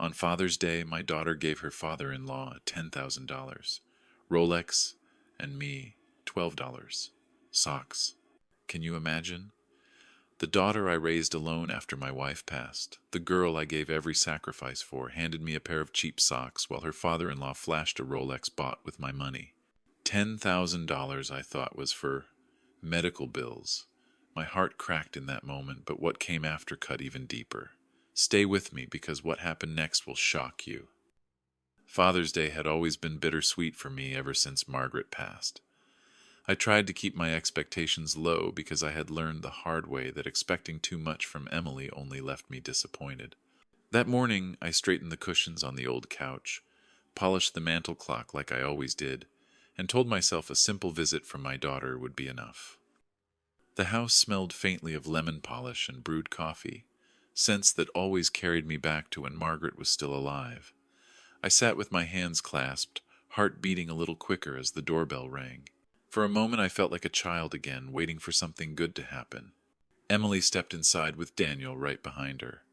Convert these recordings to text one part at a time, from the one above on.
On Father's Day, my daughter gave her father-in-law $10,000. Rolex, and me, $12. Socks. Can you imagine? The daughter I raised alone after my wife passed, the girl I gave every sacrifice for, handed me a pair of cheap socks while her father-in-law flashed a Rolex bought with my money. $10,000 I thought was for medical bills. My heart cracked in that moment, but what came after cut even deeper. Stay with me because what happened next will shock you. Father's Day had always been bittersweet for me ever since Margaret passed. I tried to keep my expectations low because I had learned the hard way that expecting too much from Emily only left me disappointed. That morning, I straightened the cushions on the old couch, polished the mantel clock like I always did, and told myself a simple visit from my daughter would be enough. The house smelled faintly of lemon polish and brewed coffee, scents that always carried me back to when Margaret was still alive. I sat with my hands clasped, heart beating a little quicker as the doorbell rang. For a moment I felt like a child again, waiting for something good to happen. Emily stepped inside with Daniel right behind her.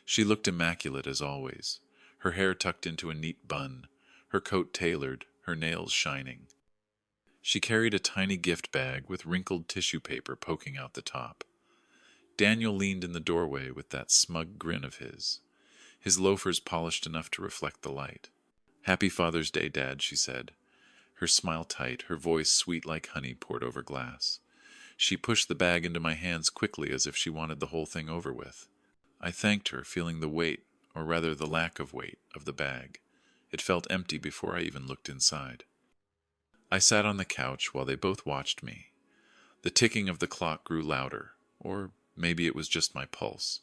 She looked immaculate as always, her hair tucked into a neat bun, her coat tailored, her nails shining. She carried a tiny gift bag with wrinkled tissue paper poking out the top. Daniel leaned in the doorway with that smug grin of his loafers polished enough to reflect the light. "Happy Father's Day, Dad," she said, her smile tight, her voice sweet like honey poured over glass. She pushed the bag into my hands quickly as if she wanted the whole thing over with. I thanked her, feeling the weight, or rather the lack of weight, of the bag. It felt empty before I even looked inside. I sat on the couch while they both watched me. The ticking of the clock grew louder, or maybe it was just my pulse.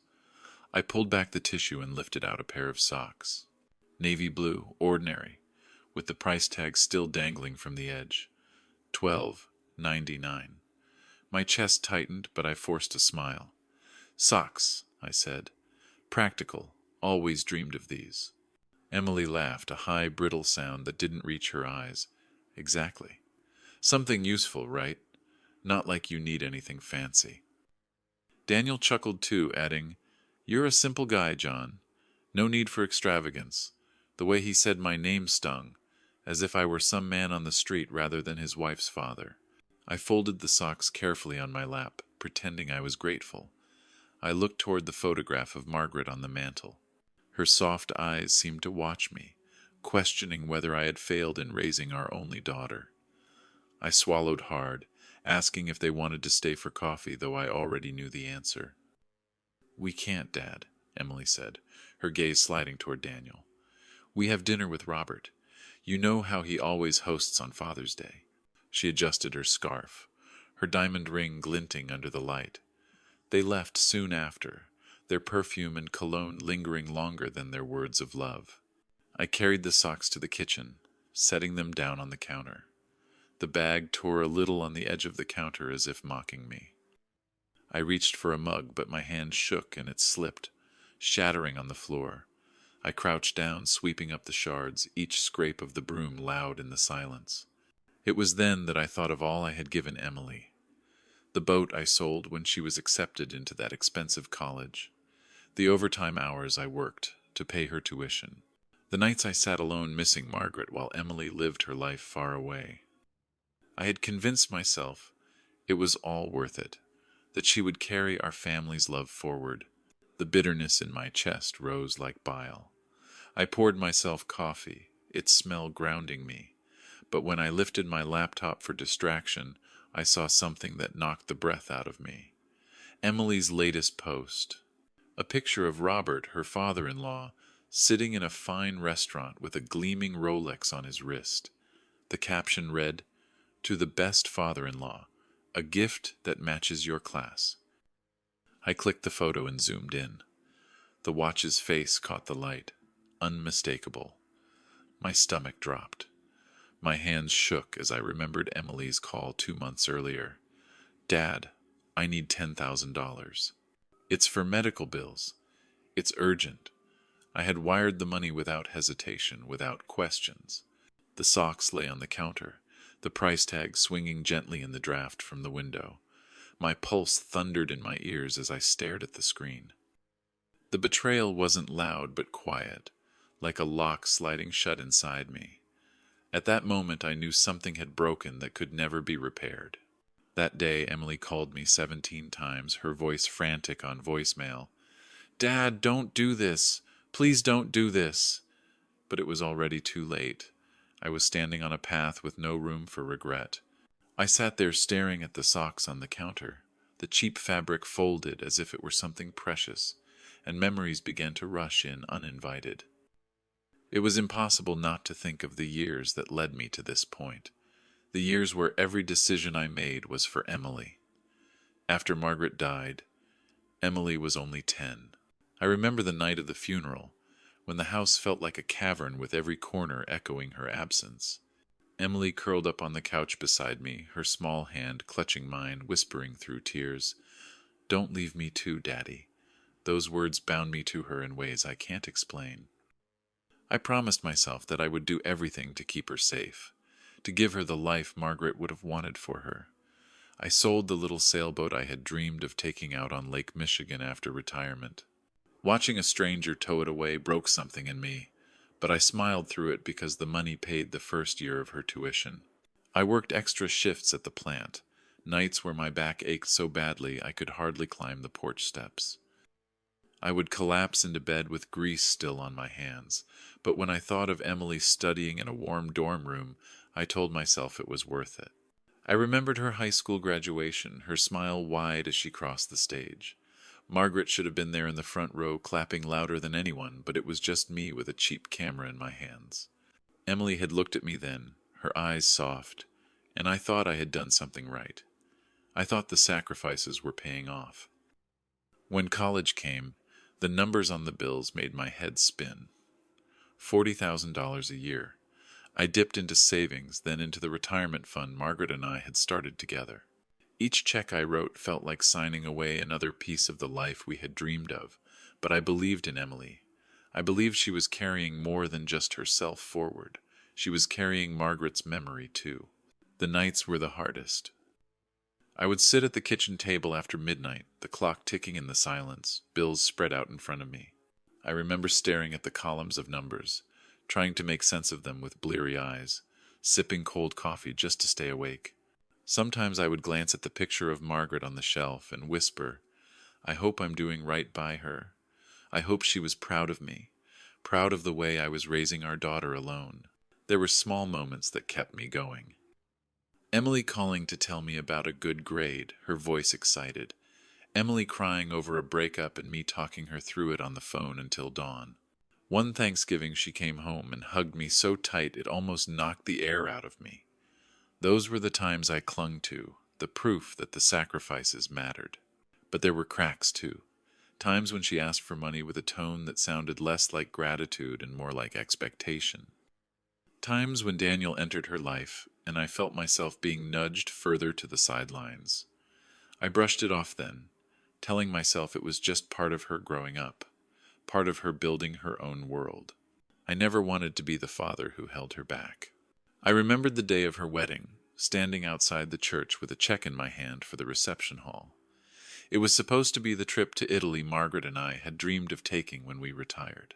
I pulled back the tissue and lifted out a pair of socks. Navy blue, ordinary, with the price tag still dangling from the edge. $12.99. My chest tightened, but I forced a smile. "Socks," I said. "Practical. Always dreamed of these." Emily laughed, a high, brittle sound that didn't reach her eyes. "Exactly. Something useful, right? Not like you need anything fancy." Daniel chuckled too, adding, "You're a simple guy, John. No need for extravagance." The way he said my name stung, as if I were some man on the street rather than his wife's father. I folded the socks carefully on my lap, pretending I was grateful. I looked toward the photograph of Margaret on the mantel. Her soft eyes seemed to watch me, questioning whether I had failed in raising our only daughter. I swallowed hard, asking if they wanted to stay for coffee, though I already knew the answer. "We can't, Dad," Emily said, her gaze sliding toward Daniel. "We have dinner with Robert. You know how he always hosts on Father's Day." She adjusted her scarf, her diamond ring glinting under the light. They left soon after, their perfume and cologne lingering longer than their words of love. I carried the socks to the kitchen, setting them down on the counter. The bag tore a little on the edge of the counter as if mocking me. I reached for a mug, but my hand shook and it slipped, shattering on the floor. I crouched down, sweeping up the shards, each scrape of the broom loud in the silence. It was then that I thought of all I had given Emily. The boat I sold when she was accepted into that expensive college. The overtime hours I worked to pay her tuition. The nights I sat alone missing Margaret while Emily lived her life far away. I had convinced myself it was all worth it, that she would carry our family's love forward. The bitterness in my chest rose like bile. I poured myself coffee, its smell grounding me. But when I lifted my laptop for distraction, I saw something that knocked the breath out of me. Emily's latest post. A picture of Robert, her father-in-law, sitting in a fine restaurant with a gleaming Rolex on his wrist. The caption read, "To the best father-in-law, a gift that matches your class." I clicked the photo and zoomed in. The watch's face caught the light, unmistakable. My stomach dropped. My hands shook as I remembered Emily's call 2 months earlier. "Dad, I need $10,000. It's for medical bills. It's urgent." I had wired the money without hesitation, without questions. The socks lay on the counter, the price tag swinging gently in the draft from the window. My pulse thundered in my ears as I stared at the screen. The betrayal wasn't loud but quiet. like a lock sliding shut inside me. At that moment, I knew something had broken that could never be repaired. That day, Emily called me 17 times, her voice frantic on voicemail. "Dad, don't do this. Please don't do this." But it was already too late. I was standing on a path with no room for regret. I sat there staring at the socks on the counter, the cheap fabric folded as if it were something precious, and memories began to rush in uninvited. It was impossible not to think of the years that led me to this point, the years where every decision I made was for Emily. After Margaret died, Emily was only 10. I remember the night of the funeral, when the house felt like a cavern with every corner echoing her absence. Emily curled up on the couch beside me, her small hand clutching mine, whispering through tears, "Don't leave me too, Daddy." Those words bound me to her in ways I can't explain. I promised myself that I would do everything to keep her safe, to give her the life Margaret would have wanted for her. I sold the little sailboat I had dreamed of taking out on Lake Michigan after retirement. Watching a stranger tow it away broke something in me, but I smiled through it because the money paid the first year of her tuition. I worked extra shifts at the plant, nights where my back ached so badly I could hardly climb the porch steps. I would collapse into bed with grease still on my hands, but when I thought of Emily studying in a warm dorm room, I told myself it was worth it. I remembered her high school graduation, her smile wide as she crossed the stage. Margaret should have been there in the front row, clapping louder than anyone, but it was just me with a cheap camera in my hands. Emily had looked at me then, her eyes soft, and I thought I had done something right. I thought the sacrifices were paying off. When college came, the numbers on the bills made my head spin. $40,000 a year. I dipped into savings, then into the retirement fund Margaret and I had started together. Each check I wrote felt like signing away another piece of the life we had dreamed of, but I believed in Emily. I believed she was carrying more than just herself forward. She was carrying Margaret's memory, too. The nights were the hardest. I would sit at the kitchen table after midnight, the clock ticking in the silence, bills spread out in front of me. I remember staring at the columns of numbers, trying to make sense of them with bleary eyes, sipping cold coffee just to stay awake. Sometimes I would glance at the picture of Margaret on the shelf and whisper, "I hope I'm doing right by her. I hope she was proud of me, proud of the way I was raising our daughter alone." There were small moments that kept me going. Emily calling to tell me about a good grade, her voice excited. Emily crying over a breakup and me talking her through it on the phone until dawn. One Thanksgiving she came home and hugged me so tight it almost knocked the air out of me. Those were the times I clung to, the proof that the sacrifices mattered. But there were cracks too. Times when she asked for money with a tone that sounded less like gratitude and more like expectation. Times when Daniel entered her life, and I felt myself being nudged further to the sidelines. I brushed it off then, telling myself it was just part of her growing up, part of her building her own world. I never wanted to be the father who held her back. I remembered the day of her wedding, standing outside the church with a check in my hand for the reception hall. It was supposed to be the trip to Italy Margaret and I had dreamed of taking when we retired.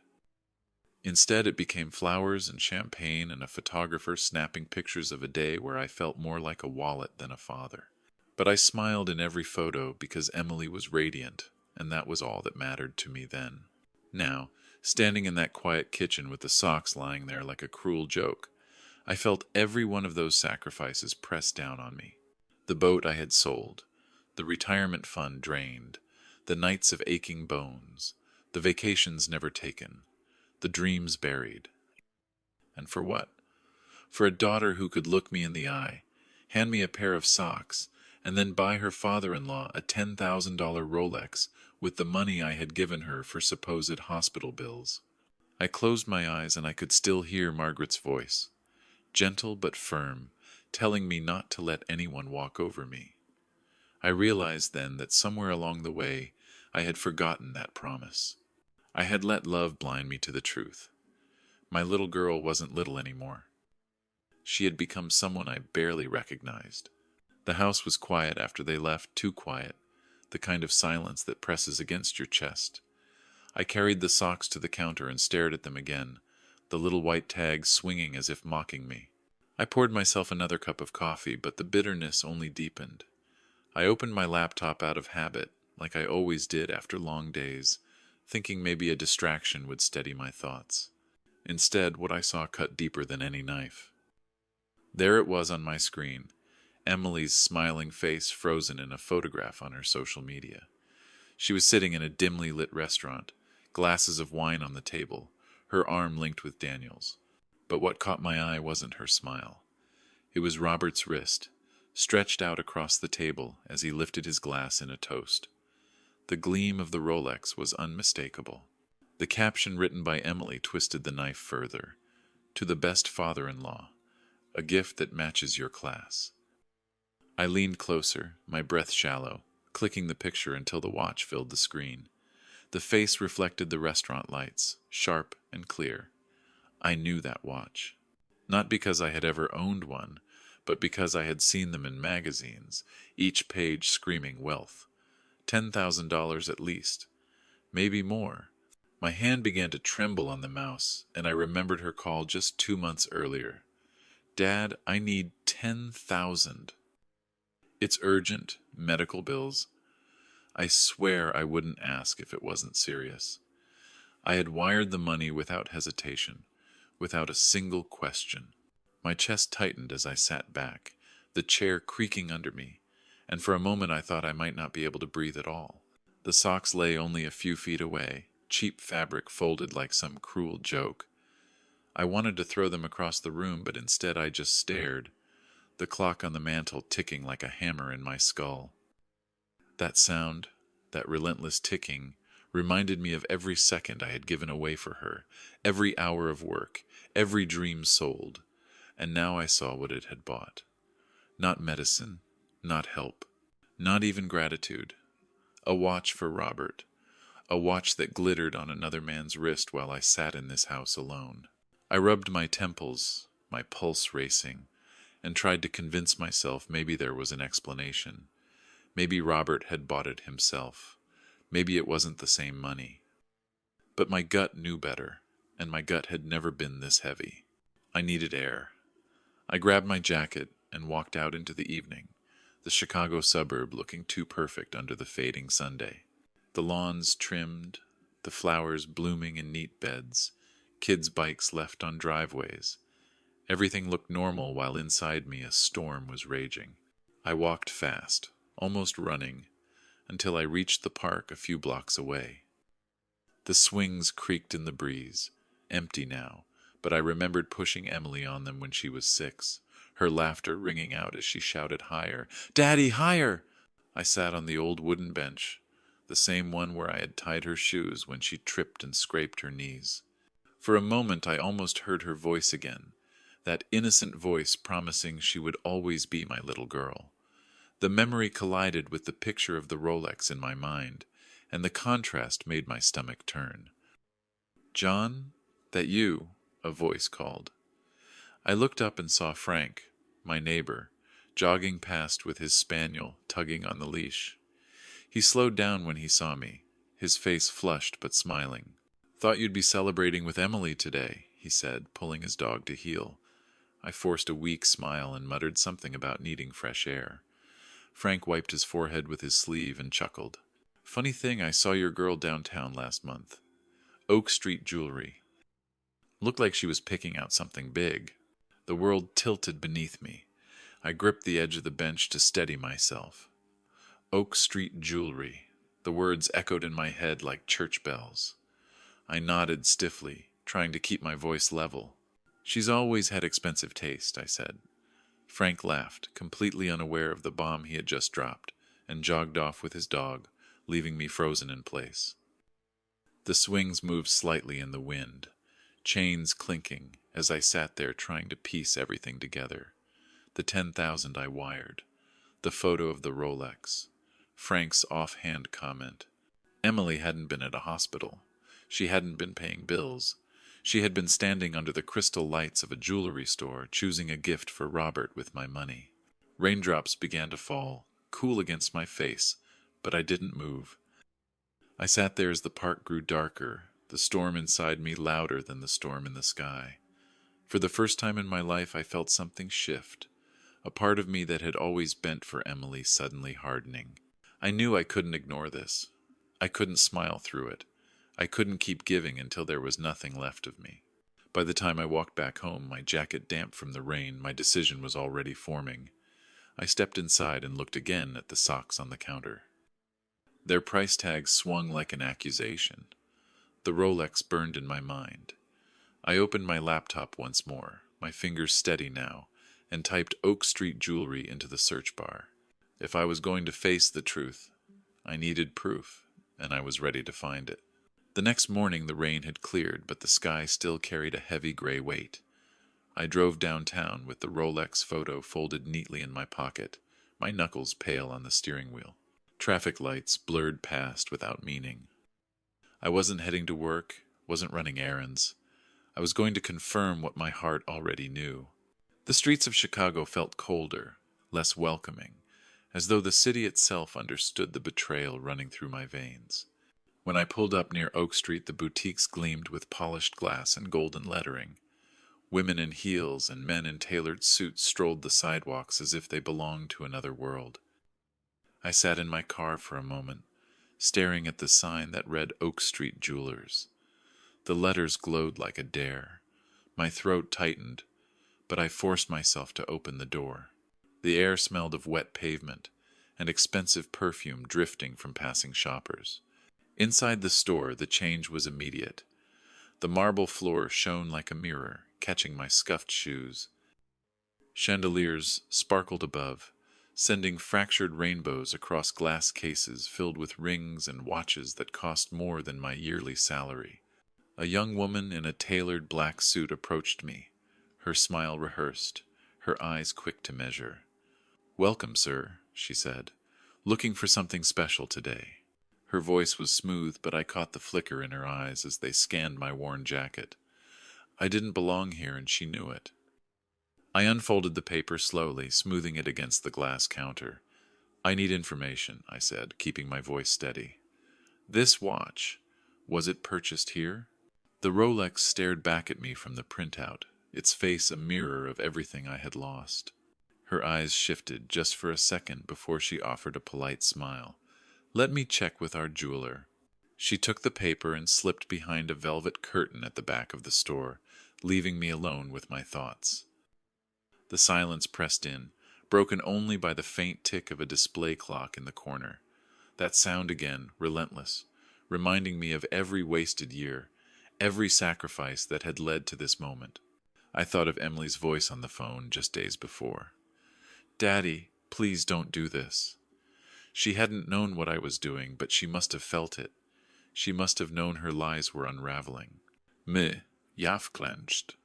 Instead, it became flowers and champagne and a photographer snapping pictures of a day where I felt more like a wallet than a father. But I smiled in every photo because Emily was radiant, and that was all that mattered to me then. Now, standing in that quiet kitchen with the socks lying there like a cruel joke, I felt every one of those sacrifices pressed down on me. The boat I had sold, the retirement fund drained, the nights of aching bones, the vacations never taken, the dreams buried. And for what? For a daughter who could look me in the eye, hand me a pair of socks, and then buy her father-in-law a $10,000 Rolex with the money I had given her for supposed hospital bills. I closed my eyes and I could still hear Margaret's voice, gentle but firm, telling me not to let anyone walk over me. I realized then that somewhere along the way I had forgotten that promise. I had let love blind me to the truth. My little girl wasn't little anymore. She had become someone I barely recognized. The house was quiet after they left, too quiet, the kind of silence that presses against your chest. I carried the socks to the counter and stared at them again, the little white tag swinging as if mocking me. I poured myself another cup of coffee, but the bitterness only deepened. I opened my laptop out of habit, like I always did after long days, thinking maybe a distraction would steady my thoughts. Instead, what I saw cut deeper than any knife. There it was on my screen, Emily's smiling face frozen in a photograph on her social media. She was sitting in a dimly lit restaurant, glasses of wine on the table, her arm linked with Daniel's. But what caught my eye wasn't her smile. It was Robert's wrist, stretched out across the table as he lifted his glass in a toast. The gleam of the Rolex was unmistakable. The caption written by Emily twisted the knife further. To the best father-in-law, a gift that matches your class. I leaned closer, my breath shallow, clicking the picture until the watch filled the screen. The face reflected the restaurant lights, sharp and clear. I knew that watch. Not because I had ever owned one, but because I had seen them in magazines, each page screaming wealth. $10,000 at least. Maybe more. My hand began to tremble on the mouse, and I remembered her call just 2 months earlier. Dad, I need 10,000. It's urgent, medical bills. I swear I wouldn't ask if it wasn't serious. I had wired the money without hesitation, without a single question. My chest tightened as I sat back, the chair creaking under me, and for a moment I thought I might not be able to breathe at all. The socks lay only a few feet away, cheap fabric folded like some cruel joke. I wanted to throw them across the room, but instead I just stared, the clock on the mantel ticking like a hammer in my skull. That sound, that relentless ticking, reminded me of every second I had given away for her, every hour of work, every dream sold, and now I saw what it had bought. Not medicine, not help, not even gratitude. A watch for Robert, a watch that glittered on another man's wrist while I sat in this house alone. I rubbed my temples, my pulse racing, and tried to convince myself maybe there was an explanation. Maybe Robert had bought it himself. Maybe it wasn't the same money. But my gut knew better, and my gut had never been this heavy. I needed air. I grabbed my jacket and walked out into the evening, the Chicago suburb looking too perfect under the fading Sunday. The lawns trimmed, the flowers blooming in neat beds, kids' bikes left on driveways. Everything looked normal while inside me a storm was raging. I walked fast, almost running, until I reached the park a few blocks away. The swings creaked in the breeze, empty now, but I remembered pushing Emily on them when she was 6, her laughter ringing out as she shouted higher, "Daddy, higher!" I sat on the old wooden bench, the same one where I had tied her shoes when she tripped and scraped her knees. For a moment I almost heard her voice again, that innocent voice promising she would always be my little girl. The memory collided with the picture of the Rolex in my mind, and the contrast made my stomach turn. "John, that you?" a voice called. I looked up and saw Frank, my neighbor, jogging past with his spaniel tugging on the leash. He slowed down when he saw me, his face flushed but smiling. "Thought you'd be celebrating with Emily today," he said, pulling his dog to heel. I forced a weak smile and muttered something about needing fresh air. Frank wiped his forehead with his sleeve and chuckled. "Funny thing, I saw your girl downtown last month. Oak Street jewelry. Looked like she was picking out something big." The world tilted beneath me. I gripped the edge of the bench to steady myself. Oak Street jewelry. The words echoed in my head like church bells. I nodded stiffly, trying to keep my voice level. "She's always had expensive taste," I said. Frank laughed, completely unaware of the bomb he had just dropped, and jogged off with his dog, leaving me frozen in place. The swings moved slightly in the wind, chains clinking, as I sat there trying to piece everything together. The 10,000 I wired, the photo of the Rolex, Frank's offhand comment. Emily hadn't been at a hospital. She hadn't been paying bills. She had been standing under the crystal lights of a jewelry store, choosing a gift for Robert with my money. Raindrops began to fall, cool against my face, but I didn't move. I sat there as the park grew darker, the storm inside me louder than the storm in the sky. For the first time in my life, I felt something shift, a part of me that had always bent for Emily suddenly hardening. I knew I couldn't ignore this. I couldn't smile through it. I couldn't keep giving until there was nothing left of me. By the time I walked back home, my jacket damp from the rain, my decision was already forming. I stepped inside and looked again at the socks on the counter. Their price tags swung like an accusation. The Rolex burned in my mind. I opened my laptop once more, my fingers steady now, and typed Oak Street jewelry into the search bar. If I was going to face the truth, I needed proof, and I was ready to find it. The next morning the rain had cleared, but the sky still carried a heavy gray weight. I drove downtown with the Rolex photo folded neatly in my pocket, my knuckles pale on the steering wheel. Traffic lights blurred past without meaning. I wasn't heading to work, wasn't running errands. I was going to confirm what my heart already knew. The streets of Chicago felt colder, less welcoming, as though the city itself understood the betrayal running through my veins. When I pulled up near Oak Street, the boutiques gleamed with polished glass and golden lettering. Women in heels and men in tailored suits strolled the sidewalks as if they belonged to another world. I sat in my car for a moment, staring at the sign that read Oak Street Jewelers. The letters glowed like a dare. My throat tightened, but I forced myself to open the door. The air smelled of wet pavement and expensive perfume drifting from passing shoppers. Inside the store, the change was immediate. The marble floor shone like a mirror, catching my scuffed shoes. Chandeliers sparkled above, sending fractured rainbows across glass cases filled with rings and watches that cost more than my yearly salary. A young woman in a tailored black suit approached me, her smile rehearsed, her eyes quick to measure. "Welcome, sir," she said. "Looking for something special today." Her voice was smooth, but I caught the flicker in her eyes as they scanned my worn jacket. I didn't belong here, and she knew it. I unfolded the paper slowly, smoothing it against the glass counter. "I need information," I said, keeping my voice steady. "This watch, was it purchased here?" The Rolex stared back at me from the printout, its face a mirror of everything I had lost. Her eyes shifted just for a second before she offered a polite smile. "Let me check with our jeweler." She took the paper and slipped behind a velvet curtain at the back of the store, leaving me alone with my thoughts. The silence pressed in, broken only by the faint tick of a display clock in the corner. That sound again, relentless, reminding me of every wasted year, every sacrifice that had led to this moment. I thought of Emily's voice on the phone just days before. "Daddy, please don't do this." She hadn't known what I was doing, but she must have felt it. She must have known her lies were unraveling. Me, Yaf clenched.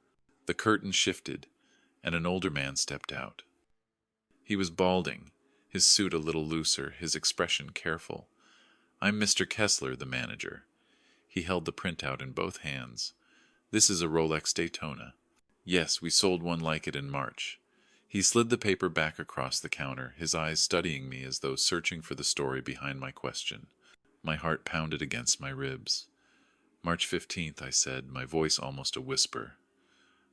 The curtain shifted, and an older man stepped out. He was balding, his suit a little looser, his expression careful. "I'm Mr. Kessler, the manager." He held the printout in both hands. "This is a Rolex Daytona. Yes, we sold one like it in March." He slid the paper back across the counter, his eyes studying me as though searching for the story behind my question. My heart pounded against my ribs. "March 15th, I said, my voice almost a whisper.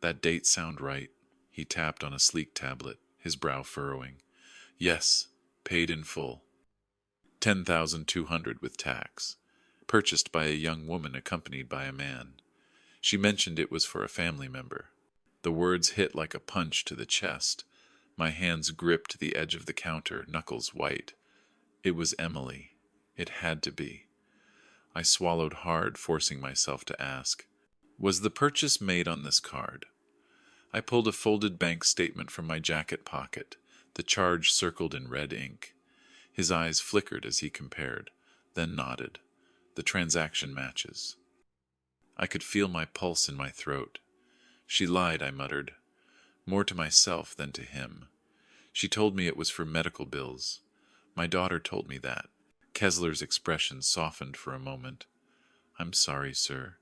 "That date sound right?" He tapped on a sleek tablet, his brow furrowing. "Yes, paid in full. 10,200 with tax. Purchased by a young woman accompanied by a man. She mentioned it was for a family member." The words hit like a punch to the chest. My hands gripped the edge of the counter, knuckles white. It was Emily. It had to be. I swallowed hard, forcing myself to ask, "Was the purchase made on this card?" I pulled a folded bank statement from my jacket pocket, the charge circled in red ink. His eyes flickered as he compared, then nodded. "The transaction matches." I could feel my pulse in my throat. "She lied," I muttered, more to myself than to him. "She told me it was for medical bills. My daughter told me that." Kessler's expression softened for a moment. "I'm sorry, sir,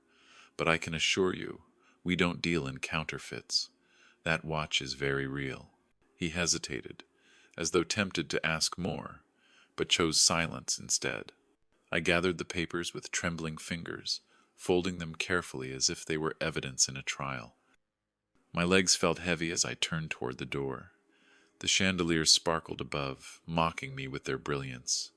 but I can assure you, we don't deal in counterfeits. That watch is very real." He hesitated, as though tempted to ask more, but chose silence instead. I gathered the papers with trembling fingers, folding them carefully as if they were evidence in a trial. My legs felt heavy as I turned toward the door. The chandeliers sparkled above, mocking me with their brilliance.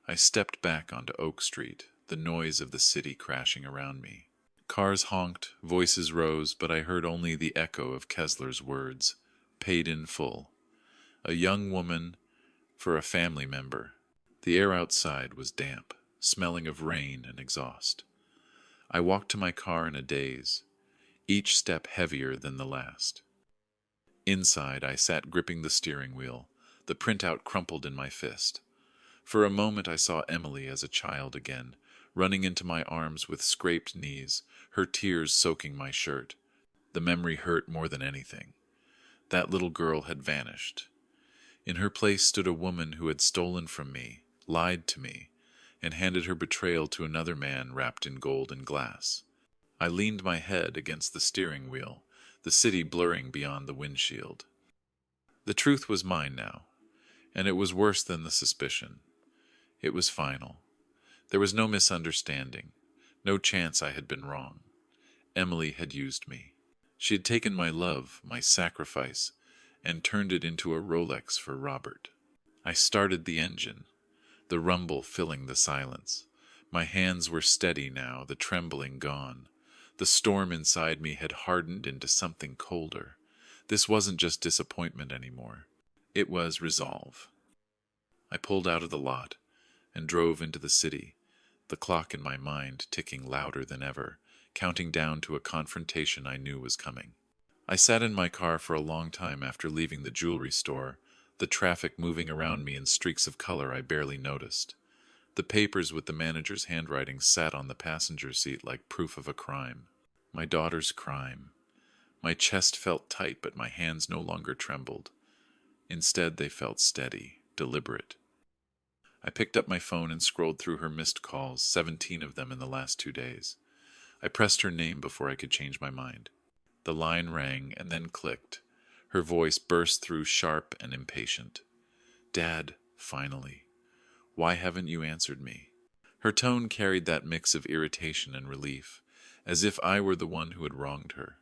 I stepped back onto Oak Street, the noise of the city crashing around me. Cars honked, voices rose, but I heard only the echo of Kessler's words, paid in full. A young woman for a family member. The air outside was damp, smelling of rain and exhaust. I walked to my car in a daze, each step heavier than the last. Inside, I sat gripping the steering wheel, the printout crumpled in my fist. For a moment I saw Emily as a child again, running into my arms with scraped knees, her tears soaking my shirt. The memory hurt more than anything. That little girl had vanished. In her place stood a woman who had stolen from me, lied to me, and handed her betrayal to another man wrapped in gold and glass. I leaned my head against the steering wheel, the city blurring beyond the windshield. The truth was mine now, and it was worse than the suspicion. It was final. There was no misunderstanding, no chance I had been wrong. Emily had used me. She had taken my love, my sacrifice, and turned it into a Rolex for Robert. I started the engine, the rumble filling the silence. My hands were steady now, the trembling gone. The storm inside me had hardened into something colder. This wasn't just disappointment anymore. It was resolve. I pulled out of the lot and drove into the city, the clock in my mind ticking louder than ever, counting down to a confrontation I knew was coming. I sat in my car for a long time after leaving the jewelry store, the traffic moving around me in streaks of color I barely noticed. The papers with the manager's handwriting sat on the passenger seat like proof of a crime. My daughter's crime. My chest felt tight, but my hands no longer trembled. Instead, they felt steady, deliberate. I picked up my phone and scrolled through her missed calls, 17 of them in the last 2 days. I pressed her name before I could change my mind. The line rang and then clicked. Her voice burst through sharp and impatient. "Dad, finally. Why haven't you answered me?" Her tone carried that mix of irritation and relief, as if I were the one who had wronged her.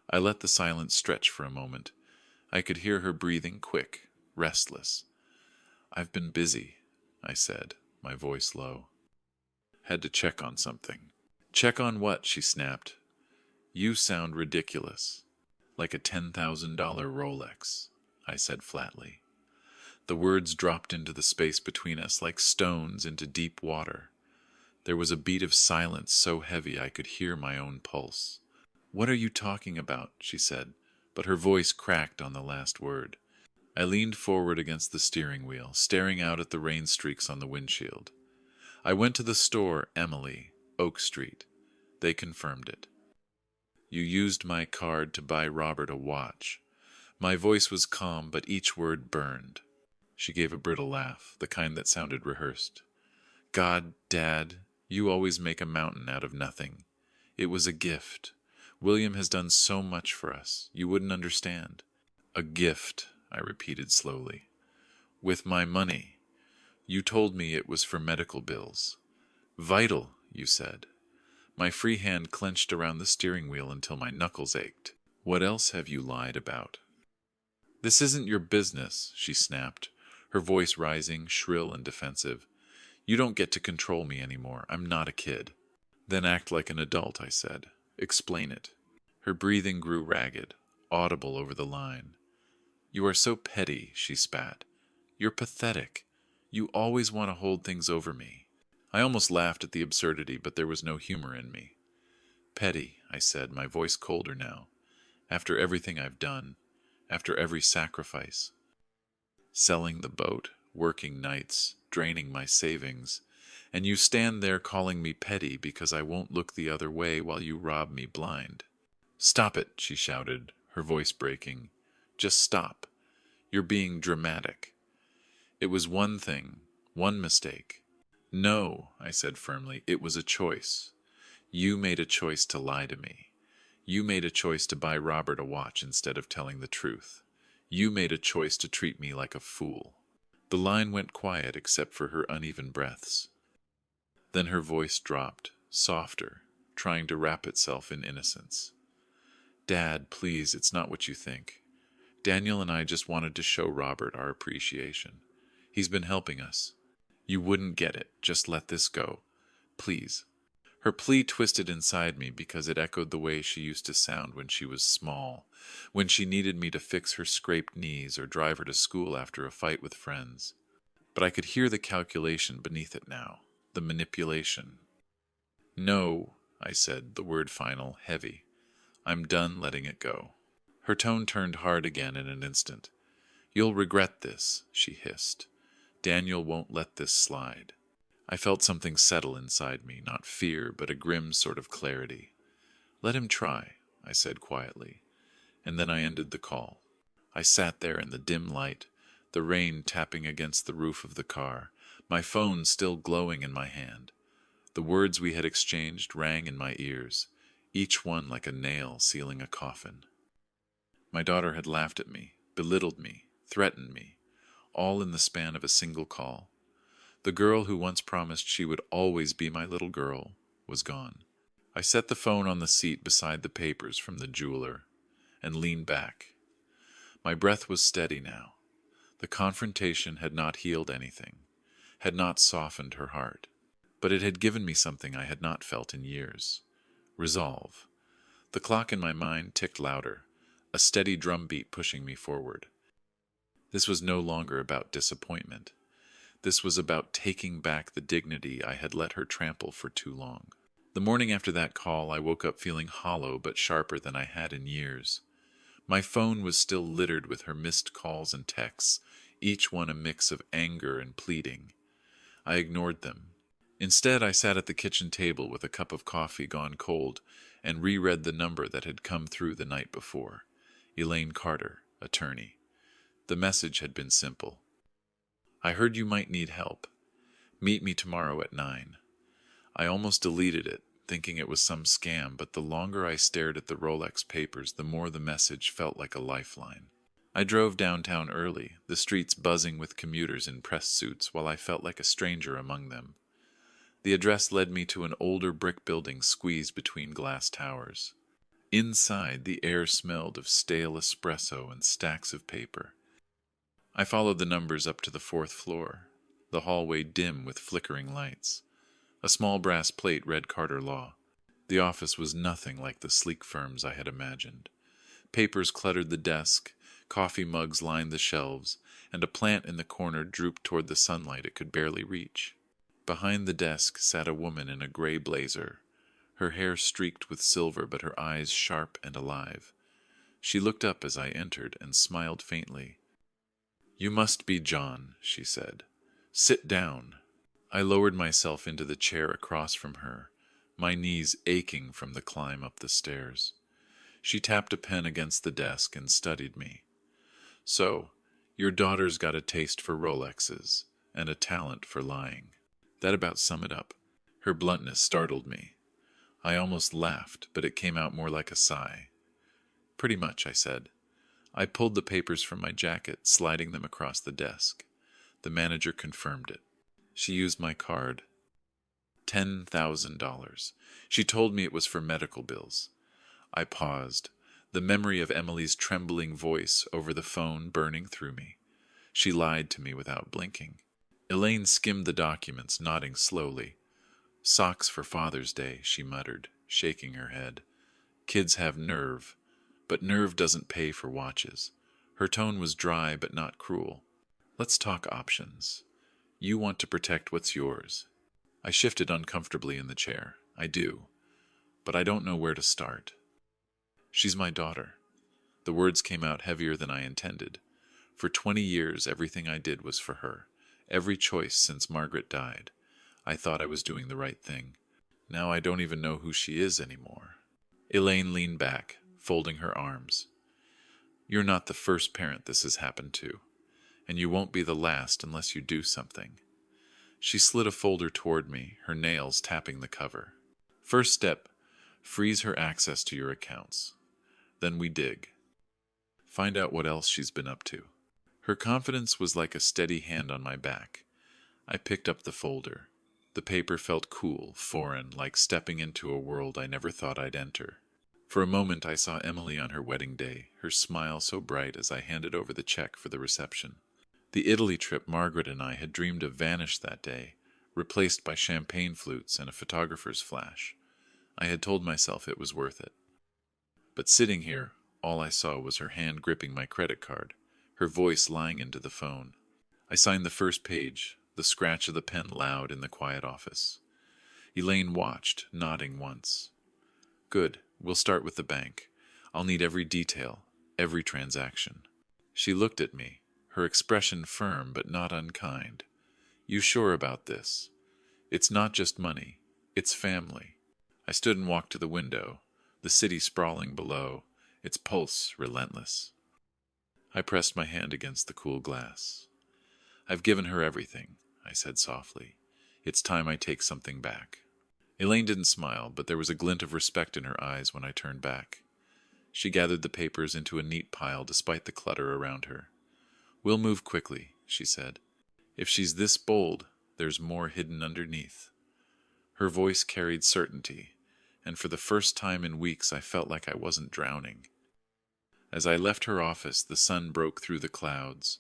I let the silence stretch for a moment. I could hear her breathing quick, restless. "I've been busy," I said, my voice low. "Had to check on something." "Check on what?" she snapped. "You sound ridiculous. Like a $10,000 Rolex," I said flatly. The words dropped into the space between us like stones into deep water. There was a beat of silence so heavy I could hear my own pulse. "What are you talking about?" she said, but her voice cracked on the last word. I leaned forward against the steering wheel, staring out at the rain streaks on the windshield. "I went to the store, Emily, Oak Street. They confirmed it. You used my card to buy Robert a watch." My voice was calm, but each word burned. She gave a brittle laugh, the kind that sounded rehearsed. "God, Dad, you always make a mountain out of nothing. It was a gift. William has done so much for us. You wouldn't understand." "A gift," I repeated slowly. "With my money. You told me it was for medical bills." "Vital," you said. My free hand clenched around the steering wheel until my knuckles ached. "What else have you lied about?" "This isn't your business," she snapped, her voice rising, shrill and defensive. "You don't get to control me anymore. I'm not a kid." "Then act like an adult," I said. "Explain it." Her breathing grew ragged, audible over the line. "You are so petty," she spat. "You're pathetic. You always want to hold things over me." I almost laughed at the absurdity, but there was no humor in me. "Petty," I said, my voice colder now. "After everything I've done, after every sacrifice. Selling the boat, working nights, draining my savings, and you stand there calling me petty because I won't look the other way while you rob me blind." "Stop it," she shouted, her voice breaking. "Just stop. You're being dramatic. It was one thing, one mistake." "No," I said firmly, "it was a choice. You made a choice to lie to me. You made a choice to buy Robert a watch instead of telling the truth. You made a choice to treat me like a fool." The line went quiet except for her uneven breaths. Then her voice dropped, softer, trying to wrap itself in innocence. Dad, please, it's not what you think. Daniel and I just wanted to show Robert our appreciation. He's been helping us. You wouldn't get it. Just let this go. Please. Her plea twisted inside me because it echoed the way she used to sound when she was small, when she needed me to fix her scraped knees or drive her to school after a fight with friends. But I could hear the calculation beneath it now, the manipulation. No, I said, the word final, heavy. I'm done letting it go. Her tone turned hard again in an instant. You'll regret this, she hissed. Daniel won't let this slide. I felt something settle inside me, not fear, but a grim sort of clarity. Let him try, I said quietly, and then I ended the call. I sat there in the dim light, the rain tapping against the roof of the car, my phone still glowing in my hand. The words we had exchanged rang in my ears, each one like a nail sealing a coffin. My daughter had laughed at me, belittled me, threatened me, all in the span of a single call. The girl who once promised she would always be my little girl was gone. I set the phone on the seat beside the papers from the jeweler and leaned back. My breath was steady now. The confrontation had not healed anything, had not softened her heart, but it had given me something I had not felt in years. Resolve. The clock in my mind ticked louder, a steady drumbeat pushing me forward. This was no longer about disappointment. This was about taking back the dignity I had let her trample for too long. The morning after that call, I woke up feeling hollow but sharper than I had in years. My phone was still littered with her missed calls and texts, each one a mix of anger and pleading. I ignored them. Instead, I sat at the kitchen table with a cup of coffee gone cold and reread the number that had come through the night before. Elaine Carter, attorney. The message had been simple. I heard you might need help. Meet me tomorrow at 9. I almost deleted it, thinking it was some scam, but the longer I stared at the Rolex papers, the more the message felt like a lifeline. I drove downtown early, the streets buzzing with commuters in press suits, while I felt like a stranger among them. The address led me to an older brick building squeezed between glass towers. Inside, the air smelled of stale espresso and stacks of paper. I followed the numbers up to the 4th floor, the hallway dim with flickering lights. A small brass plate read Carter Law. The office was nothing like the sleek firms I had imagined. Papers cluttered the desk, coffee mugs lined the shelves, and a plant in the corner drooped toward the sunlight it could barely reach. Behind the desk sat a woman in a gray blazer, her hair streaked with silver but her eyes sharp and alive. She looked up as I entered and smiled faintly. You must be John, she said. Sit down. I lowered myself into the chair across from her, my knees aching from the climb up the stairs. She tapped a pen against the desk and studied me. So, your daughter's got a taste for Rolexes and a talent for lying. That about sum it up. Her bluntness startled me. I almost laughed, but it came out more like a sigh. Pretty much, I said. I pulled the papers from my jacket, sliding them across the desk. The manager confirmed it. She used my card. $10,000. She told me it was for medical bills. I paused, the memory of Emily's trembling voice over the phone burning through me. She lied to me without blinking. Elaine skimmed the documents, nodding slowly. Socks for Father's Day, she muttered, shaking her head. Kids have nerve. But nerve doesn't pay for watches. Her tone was dry but not cruel. Let's talk options. You want to protect what's yours. I shifted uncomfortably in the chair. I do. But I don't know where to start. She's my daughter. The words came out heavier than I intended. For 20 years, everything I did was for her. Every choice since Margaret died. I thought I was doing the right thing. Now I don't even know who she is anymore. Elaine leaned back, folding her arms. You're not the first parent this has happened to, and you won't be the last unless you do something. She slid a folder toward me, her nails tapping the cover. First step, freeze her access to your accounts. Then we dig. Find out what else she's been up to. Her confidence was like a steady hand on my back. I picked up the folder. The paper felt cool, foreign, like stepping into a world I never thought I'd enter. For a moment I saw Emily on her wedding day, her smile so bright as I handed over the check for the reception. The Italy trip Margaret and I had dreamed of vanished that day, replaced by champagne flutes and a photographer's flash. I had told myself it was worth it. But sitting here, all I saw was her hand gripping my credit card, her voice lying into the phone. I signed the first page, the scratch of the pen loud in the quiet office. Elaine watched, nodding once. Good, we'll start with the bank. I'll need every detail, every transaction. She looked at me, her expression firm but not unkind. You sure about this? It's not just money, it's family. I stood and walked to the window, the city sprawling below, its pulse relentless. I pressed my hand against the cool glass. I've given her everything, I said softly. It's time I take something back. Elaine didn't smile, but there was a glint of respect in her eyes when I turned back. She gathered the papers into a neat pile despite the clutter around her. We'll move quickly, she said. If she's this bold, there's more hidden underneath. Her voice carried certainty, and for the first time in weeks I felt like I wasn't drowning. As I left her office, the sun broke through the clouds,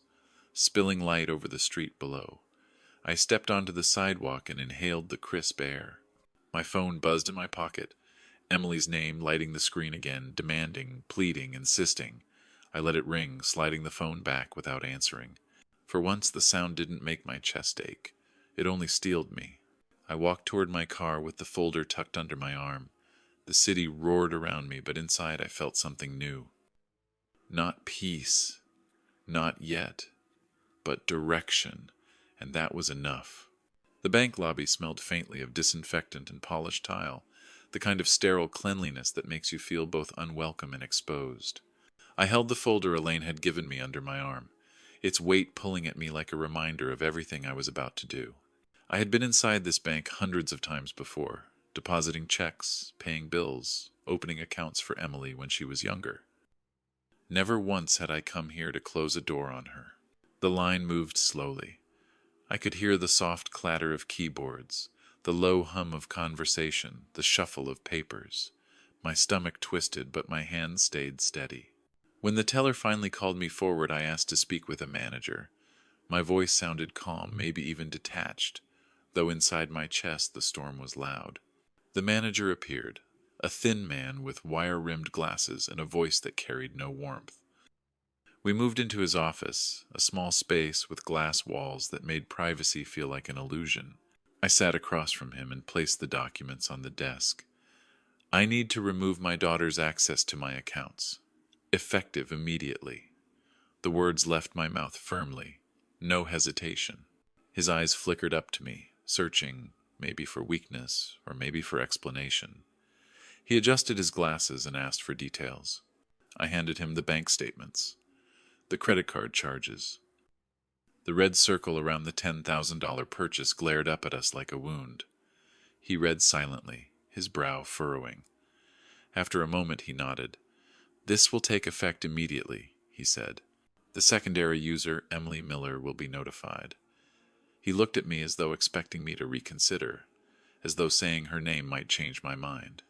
spilling light over the street below. I stepped onto the sidewalk and inhaled the crisp air. My phone buzzed in my pocket, Emily's name lighting the screen again, demanding, pleading, insisting. I let it ring, sliding the phone back without answering. For once the sound didn't make my chest ache. It only steeled me. I walked toward my car with the folder tucked under my arm. The city roared around me, but inside I felt something new. Not peace, not yet, but direction, and that was enough. The bank lobby smelled faintly of disinfectant and polished tile, the kind of sterile cleanliness that makes you feel both unwelcome and exposed. I held the folder Elaine had given me under my arm, its weight pulling at me like a reminder of everything I was about to do. I had been inside this bank hundreds of times before, depositing checks, paying bills, opening accounts for Emily when she was younger. Never once had I come here to close a door on her. The line moved slowly. I could hear the soft clatter of keyboards, the low hum of conversation, the shuffle of papers. My stomach twisted, but my hands stayed steady. When the teller finally called me forward, I asked to speak with a manager. My voice sounded calm, maybe even detached, though inside my chest the storm was loud. The manager appeared, a thin man with wire-rimmed glasses and a voice that carried no warmth. We moved into his office, a small space with glass walls that made privacy feel like an illusion. I sat across from him and placed the documents on the desk. I need to remove my daughter's access to my accounts. Effective immediately. The words left my mouth firmly. No hesitation. His eyes flickered up to me, searching, maybe for weakness, or maybe for explanation. He adjusted his glasses and asked for details. I handed him the bank statements, the credit card charges. The red circle around the $10,000 purchase glared up at us like a wound. He read silently, his brow furrowing. After a moment he nodded. This will take effect immediately, he said. The secondary user, Emily Miller, will be notified. He looked at me as though expecting me to reconsider, as though saying her name might change my mind.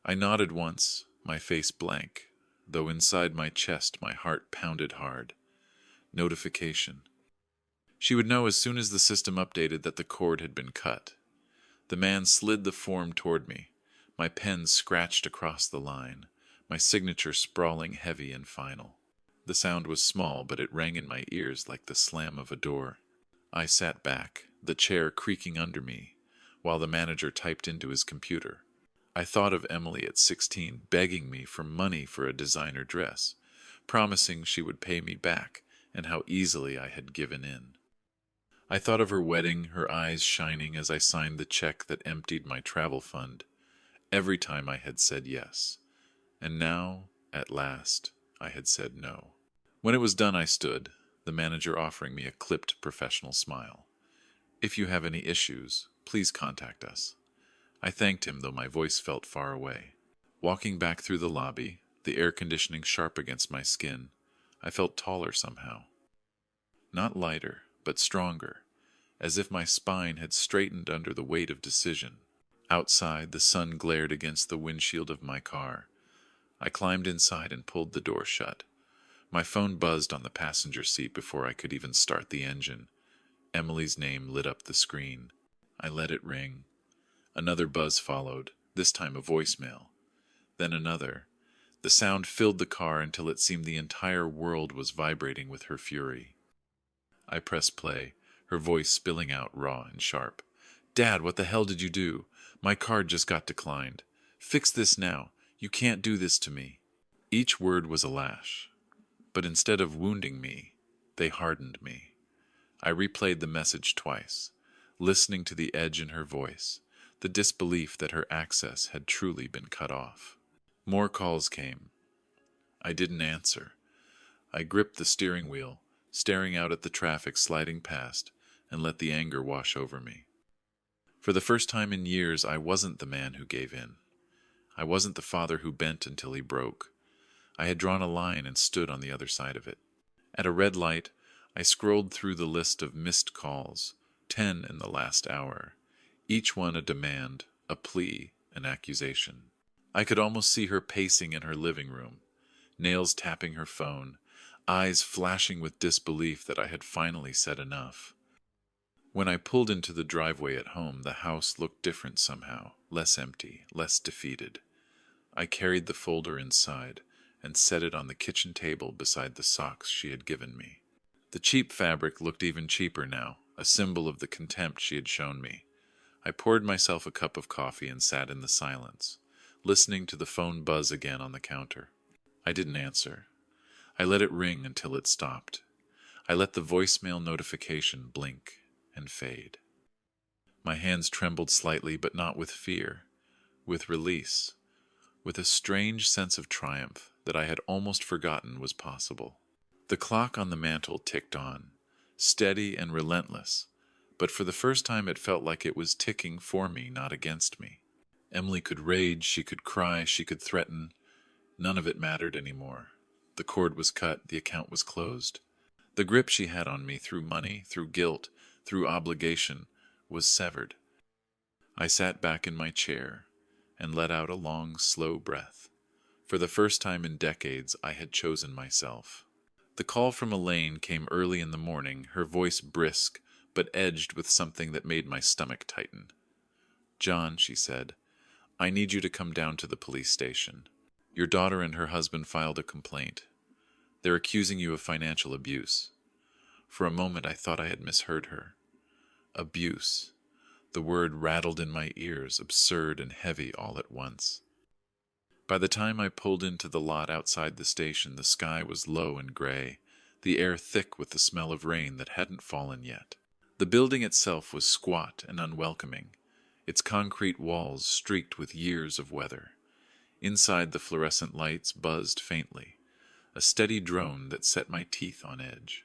I nodded once, my face blank, though inside my chest my heart pounded hard. Notification. She would know as soon as the system updated that the cord had been cut. The man slid the form toward me, my pen scratched across the line, my signature sprawling heavy and final. The sound was small, but it rang in my ears like the slam of a door. I sat back, the chair creaking under me, while the manager typed into his computer. I thought of Emily at 16 begging me for money for a designer dress, promising she would pay me back, and how easily I had given in. I thought of her wedding, her eyes shining as I signed the check that emptied my travel fund. Every time I had said yes. And now, at last, I had said no. When it was done, I stood, the manager offering me a clipped professional smile. If you have any issues, please contact us. I thanked him, though my voice felt far away. Walking back through the lobby, the air conditioning sharp against my skin, I felt taller somehow. Not lighter, but stronger, as if my spine had straightened under the weight of decision. Outside, the sun glared against the windshield of my car. I climbed inside and pulled the door shut. My phone buzzed on the passenger seat before I could even start the engine. Emily's name lit up the screen. I let it ring. Another buzz followed, this time a voicemail. Then another. The sound filled the car until it seemed the entire world was vibrating with her fury. I pressed play, her voice spilling out raw and sharp. "Dad, what the hell did you do? My card just got declined. Fix this now. You can't do this to me." Each word was a lash, but instead of wounding me, they hardened me. I replayed the message twice, listening to the edge in her voice, the disbelief that her access had truly been cut off. More calls came. I didn't answer. I gripped the steering wheel, staring out at the traffic sliding past, and let the anger wash over me. For the first time in years, I wasn't the man who gave in. I wasn't the father who bent until he broke. I had drawn a line and stood on the other side of it. At a red light, I scrolled through the list of missed calls, 10 in the last hour, each one a demand, a plea, an accusation. I could almost see her pacing in her living room, nails tapping her phone, eyes flashing with disbelief that I had finally said enough. When I pulled into the driveway at home, the house looked different somehow, less empty, less defeated. I carried the folder inside and set it on the kitchen table beside the socks she had given me. The cheap fabric looked even cheaper now, a symbol of the contempt she had shown me. I poured myself a cup of coffee and sat in the silence, listening to the phone buzz again on the counter. I didn't answer. I let it ring until it stopped. I let the voicemail notification blink and fade. My hands trembled slightly, but not with fear, with release, with a strange sense of triumph that I had almost forgotten was possible. The clock on the mantel ticked on, steady and relentless, but for the first time it felt like it was ticking for me, not against me. Emily could rage, she could cry, she could threaten. None of it mattered anymore. The cord was cut, the account was closed. The grip she had on me through money, through guilt, through obligation, was severed. I sat back in my chair and let out a long, slow breath. For the first time in decades, I had chosen myself. The call from Elaine came early in the morning, her voice brisk, but edged with something that made my stomach tighten. "John," she said, "I need you to come down to the police station. Your daughter and her husband filed a complaint. They're accusing you of financial abuse." For a moment I thought I had misheard her. Abuse. The word rattled in my ears, absurd and heavy all at once. By the time I pulled into the lot outside the station, the sky was low and gray, the air thick with the smell of rain that hadn't fallen yet. The building itself was squat and unwelcoming, its concrete walls streaked with years of weather. Inside, the fluorescent lights buzzed faintly, a steady drone that set my teeth on edge.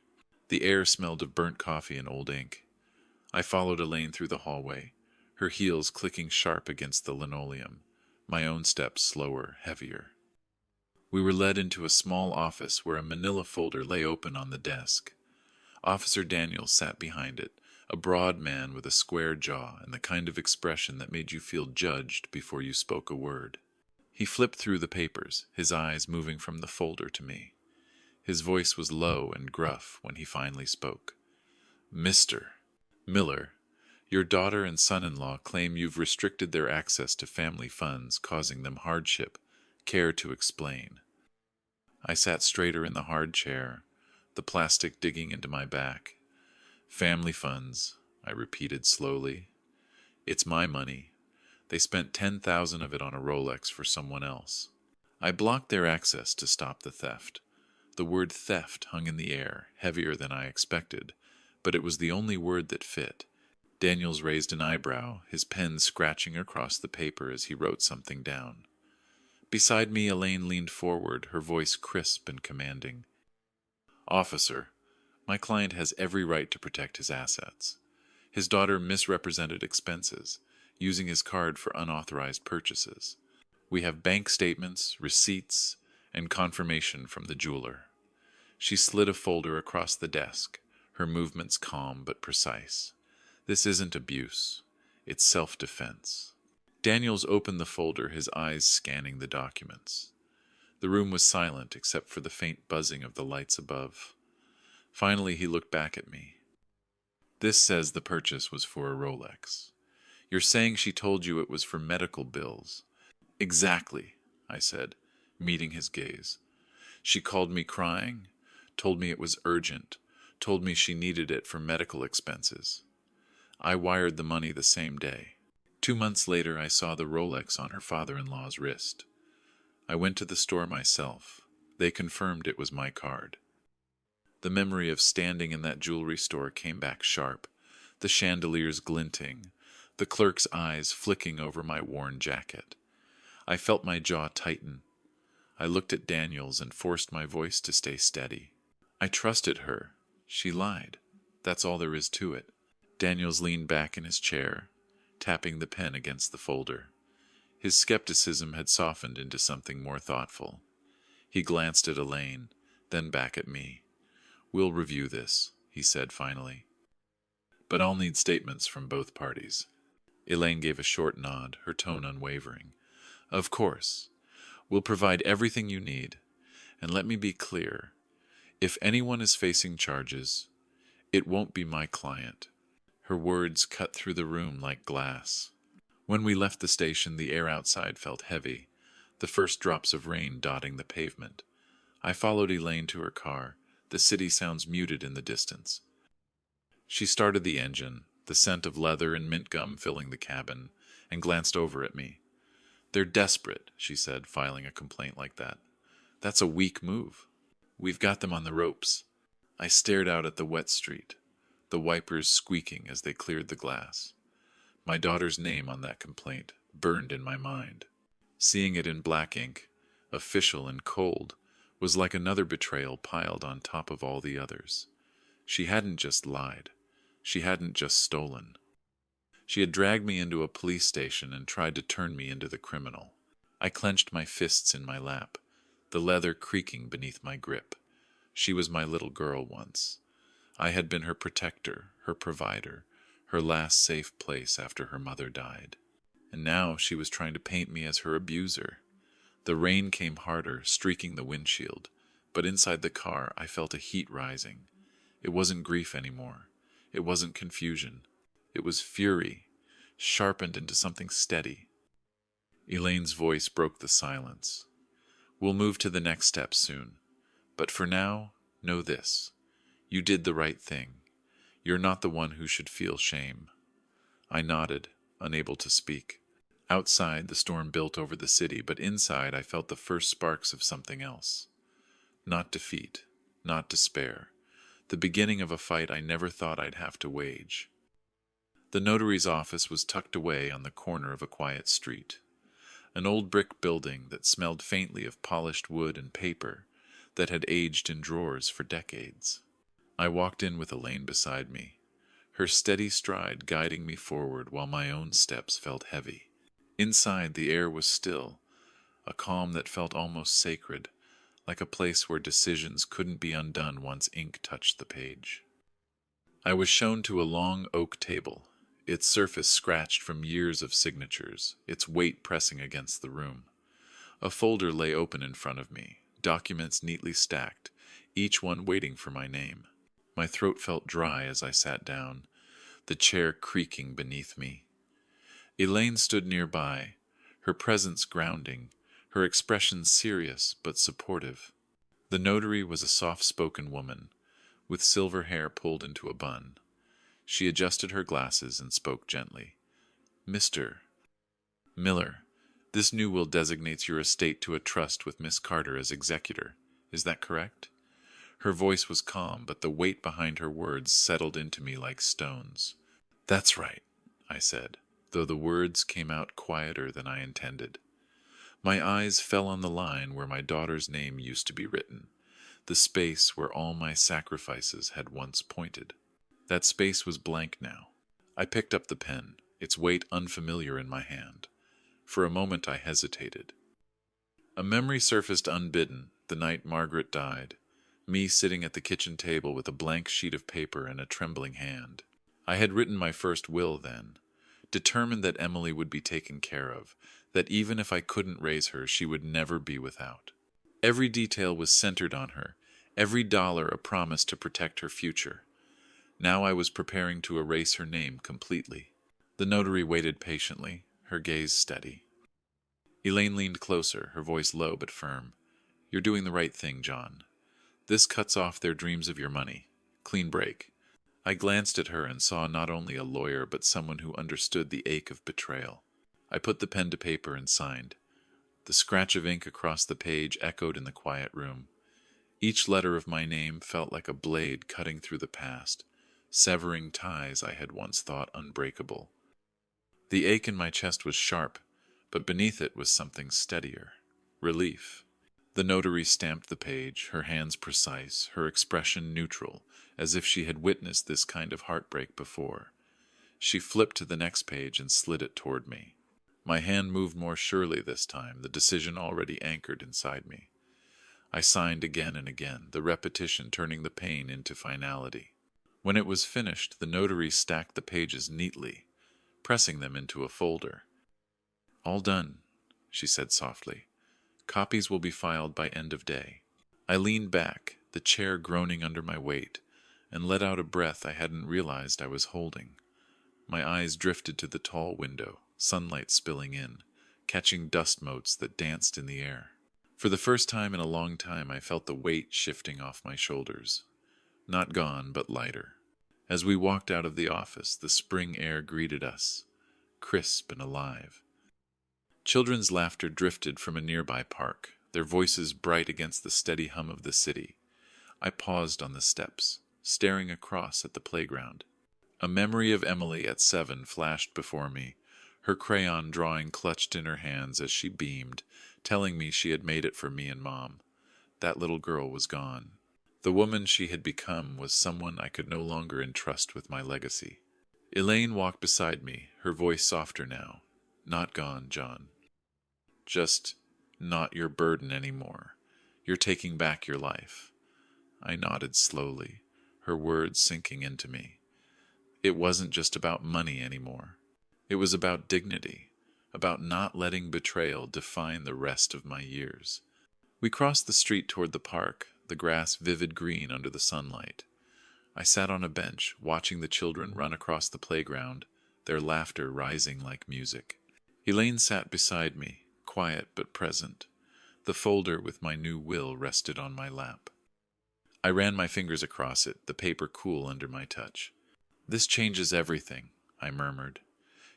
The air smelled of burnt coffee and old ink. I followed Elaine through the hallway, her heels clicking sharp against the linoleum, my own steps slower, heavier. We were led into a small office where a manila folder lay open on the desk. Officer Daniels sat behind it, a broad man with a square jaw and the kind of expression that made you feel judged before you spoke a word. He flipped through the papers, his eyes moving from the folder to me. His voice was low and gruff when he finally spoke. "Mr. Miller, your daughter and son-in-law claim you've restricted their access to family funds, causing them hardship. Care to explain?" I sat straighter in the hard chair, the plastic digging into my back. "Family funds," I repeated slowly. "It's my money. They spent 10,000 of it on a Rolex for someone else. I blocked their access to stop the theft." The word theft hung in the air, heavier than I expected, but it was the only word that fit. Daniels raised an eyebrow, his pen scratching across the paper as he wrote something down. Beside me, Elaine leaned forward, her voice crisp and commanding. "Officer, my client has every right to protect his assets. His daughter misrepresented expenses, using his card for unauthorized purchases. We have bank statements, receipts, and confirmation from the jeweler." She slid a folder across the desk, her movements calm but precise. This isn't abuse. It's self-defense. Daniels opened the folder, his eyes scanning the documents. The room was silent except for the faint buzzing of the lights above. Finally, he looked back at me. This says the purchase was for a Rolex. You're saying she told you it was for medical bills. Exactly, I said, meeting his gaze. She called me crying, told me it was urgent, told me she needed it for medical expenses. I wired the money the same day. 2 months later, I saw the Rolex on her father-in-law's wrist. I went to the store myself. They confirmed it was my card. The memory of standing in that jewelry store came back sharp, the chandeliers glinting, the clerk's eyes flicking over my worn jacket. I felt my jaw tighten. I looked at Daniels and forced my voice to stay steady. I trusted her. She lied. That's all there is to it. Daniels leaned back in his chair, tapping the pen against the folder. His skepticism had softened into something more thoughtful. He glanced at Elaine, then back at me. We'll review this, he said finally. But I'll need statements from both parties. Elaine gave a short nod, her tone unwavering. Of course. We'll provide everything you need. And let me be clear. If anyone is facing charges, it won't be my client. Her words cut through the room like glass. When we left the station, the air outside felt heavy, the first drops of rain dotting the pavement. I followed Elaine to her car, the city sounds muted in the distance. She started the engine, the scent of leather and mint gum filling the cabin, and glanced over at me. They're desperate, she said, filing a complaint like that. That's a weak move. We've got them on the ropes. I stared out at the wet street, the wipers squeaking as they cleared the glass. My daughter's name on that complaint burned in my mind. Seeing it in black ink, official and cold, was like another betrayal piled on top of all the others. She hadn't just lied. She hadn't just stolen. She had dragged me into a police station and tried to turn me into the criminal. I clenched my fists in my lap, the leather creaking beneath my grip. She was my little girl once. I had been her protector, her provider, her last safe place after her mother died. And now she was trying to paint me as her abuser. The rain came harder, streaking the windshield, but inside the car I felt a heat rising. It wasn't grief anymore. It wasn't confusion. It was fury, sharpened into something steady. Elaine's voice broke the silence. We'll move to the next step soon. But for now, know this. You did the right thing. You're not the one who should feel shame. I nodded, unable to speak. Outside, the storm built over the city, but inside I felt the first sparks of something else. Not defeat, not despair. The beginning of a fight I never thought I'd have to wage. The notary's office was tucked away on the corner of a quiet street. An old brick building that smelled faintly of polished wood and paper that had aged in drawers for decades. I walked in with Elaine beside me, her steady stride guiding me forward while my own steps felt heavy. Inside, the air was still, a calm that felt almost sacred, like a place where decisions couldn't be undone once ink touched the page. I was shown to a long oak table, its surface scratched from years of signatures, its weight pressing against the room. A folder lay open in front of me, documents neatly stacked, each one waiting for my name. My throat felt dry as I sat down, the chair creaking beneath me. Elaine stood nearby, her presence grounding, her expression serious but supportive. The notary was a soft-spoken woman, with silver hair pulled into a bun. She adjusted her glasses and spoke gently. Mr. Miller, this new will designates your estate to a trust with Miss Carter as executor. Is that correct? Her voice was calm, but the weight behind her words settled into me like stones. That's right, I said, though the words came out quieter than I intended. My eyes fell on the line where my daughter's name used to be written, the space where all my sacrifices had once pointed. That space was blank now. I picked up the pen, its weight unfamiliar in my hand. For a moment I hesitated. A memory surfaced unbidden, the night Margaret died, me sitting at the kitchen table with a blank sheet of paper and a trembling hand. I had written my first will then, determined that Emily would be taken care of, that even if I couldn't raise her, she would never be without. Every detail was centered on her, every dollar a promise to protect her future. Now I was preparing to erase her name completely. The notary waited patiently, her gaze steady. Elaine leaned closer, her voice low but firm. "You're doing the right thing, John. This cuts off their dreams of your money. Clean break." I glanced at her and saw not only a lawyer but someone who understood the ache of betrayal. I put the pen to paper and signed. The scratch of ink across the page echoed in the quiet room. Each letter of my name felt like a blade cutting through the past, severing ties I had once thought unbreakable. The ache in my chest was sharp, but beneath it was something steadier. Relief. The notary stamped the page, her hands precise, her expression neutral, as if she had witnessed this kind of heartbreak before. She flipped to the next page and slid it toward me. My hand moved more surely this time, the decision already anchored inside me. I signed again and again, the repetition turning the pain into finality. When it was finished, the notary stacked the pages neatly, pressing them into a folder. "All done," she said softly. "Copies will be filed by end of day." I leaned back, the chair groaning under my weight, and let out a breath I hadn't realized I was holding. My eyes drifted to the tall window, sunlight spilling in, catching dust motes that danced in the air. For the first time in a long time, I felt the weight shifting off my shoulders. Not gone, but lighter. As we walked out of the office, the spring air greeted us, crisp and alive. Children's laughter drifted from a nearby park, their voices bright against the steady hum of the city. I paused on the steps, staring across at the playground. A memory of Emily at 7 flashed before me, her crayon drawing clutched in her hands as she beamed, telling me she had made it for me and Mom. That little girl was gone. The woman she had become was someone I could no longer entrust with my legacy. Elaine walked beside me, her voice softer now. "Not gone, John. Just not your burden anymore. You're taking back your life." I nodded slowly, her words sinking into me. It wasn't just about money anymore. It was about dignity, about not letting betrayal define the rest of my years. We crossed the street toward the park, the grass vivid green under the sunlight. I sat on a bench, watching the children run across the playground, their laughter rising like music. Elaine sat beside me, quiet but present. The folder with my new will rested on my lap. I ran my fingers across it, the paper cool under my touch. "This changes everything," I murmured.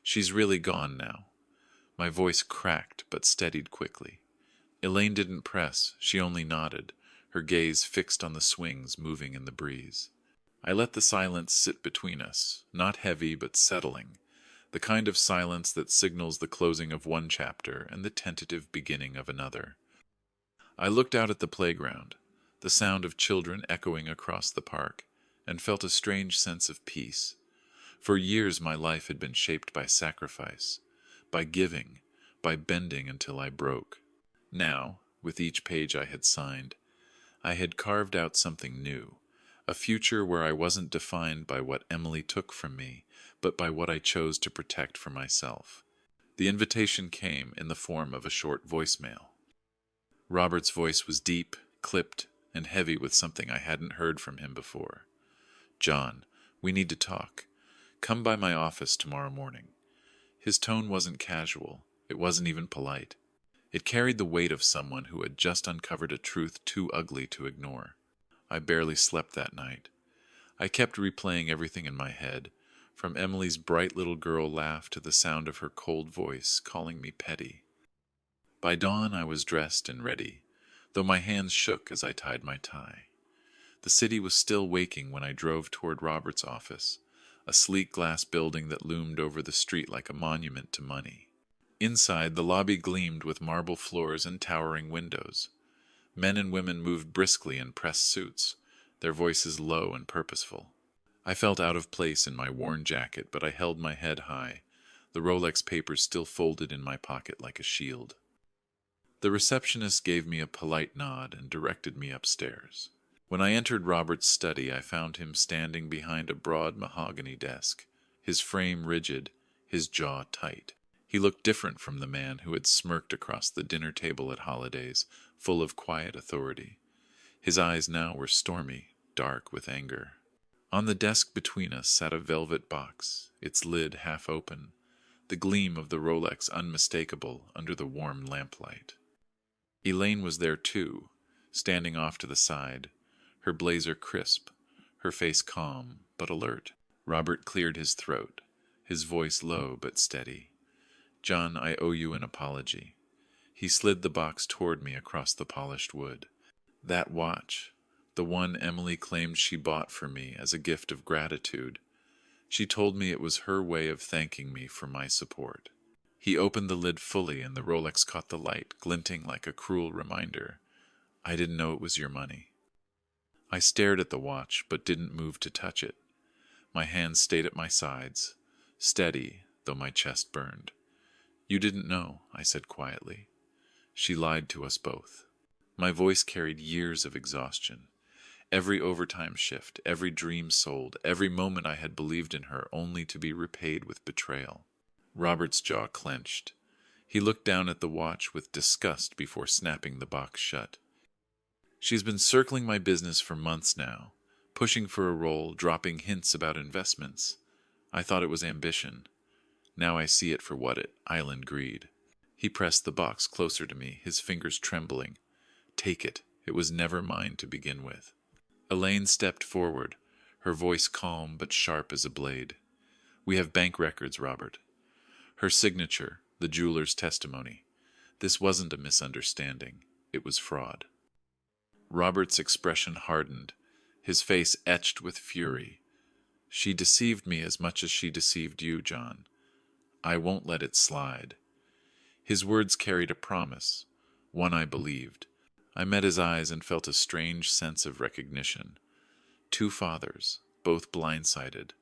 "She's really gone now." My voice cracked but steadied quickly. Elaine didn't press, she only nodded, her gaze fixed on the swings moving in the breeze. I let the silence sit between us, not heavy but settling, the kind of silence that signals the closing of one chapter and the tentative beginning of another. I looked out at the playground, the sound of children echoing across the park, and felt a strange sense of peace. For years my life had been shaped by sacrifice, by giving, by bending until I broke. Now, with each page I had signed, I had carved out something new, a future where I wasn't defined by what Emily took from me, but by what I chose to protect for myself. The invitation came in the form of a short voicemail. Robert's voice was deep, clipped, and heavy with something I hadn't heard from him before. "John, we need to talk. Come by my office tomorrow morning." His tone wasn't casual. It wasn't even polite. It carried the weight of someone who had just uncovered a truth too ugly to ignore. I barely slept that night. I kept replaying everything in my head, from Emily's bright little girl laugh to the sound of her cold voice calling me petty. By dawn I was dressed and ready, though my hands shook as I tied my tie. The city was still waking when I drove toward Robert's office, a sleek glass building that loomed over the street like a monument to money. Inside, the lobby gleamed with marble floors and towering windows. Men and women moved briskly in pressed suits, their voices low and purposeful. I felt out of place in my worn jacket, but I held my head high, the Rolex papers still folded in my pocket like a shield. The receptionist gave me a polite nod and directed me upstairs. When I entered Robert's study, I found him standing behind a broad mahogany desk, his frame rigid, his jaw tight. He looked different from the man who had smirked across the dinner table at holidays, full of quiet authority. His eyes now were stormy, dark with anger. On the desk between us sat a velvet box, its lid half open, the gleam of the Rolex unmistakable under the warm lamplight. Elaine was there too, standing off to the side, her blazer crisp, her face calm but alert. Robert cleared his throat, his voice low but steady. "John, I owe you an apology." He slid the box toward me across the polished wood. "That watch, the one Emily claimed she bought for me as a gift of gratitude. She told me it was her way of thanking me for my support." He opened the lid fully and the Rolex caught the light, glinting like a cruel reminder. "I didn't know it was your money." I stared at the watch, but didn't move to touch it. My hands stayed at my sides, steady, though my chest burned. "You didn't know," I said quietly. "She lied to us both." My voice carried years of exhaustion. Every overtime shift, every dream sold, every moment I had believed in her only to be repaid with betrayal. Robert's jaw clenched. He looked down at the watch with disgust before snapping the box shut. "She's been circling my business for months now, pushing for a role, dropping hints about investments. I thought it was ambition. Now I see it for what island greed." He pressed the box closer to me, his fingers trembling. "Take it. It was never mine to begin with." Elaine stepped forward, her voice calm but sharp as a blade. "We have bank records, Robert. Her signature, the jeweler's testimony. This wasn't a misunderstanding. It was fraud." Robert's expression hardened, his face etched with fury. "She deceived me as much as she deceived you, John. I won't let it slide." His words carried a promise, one I believed. I met his eyes and felt a strange sense of recognition. Two fathers, both blindsided,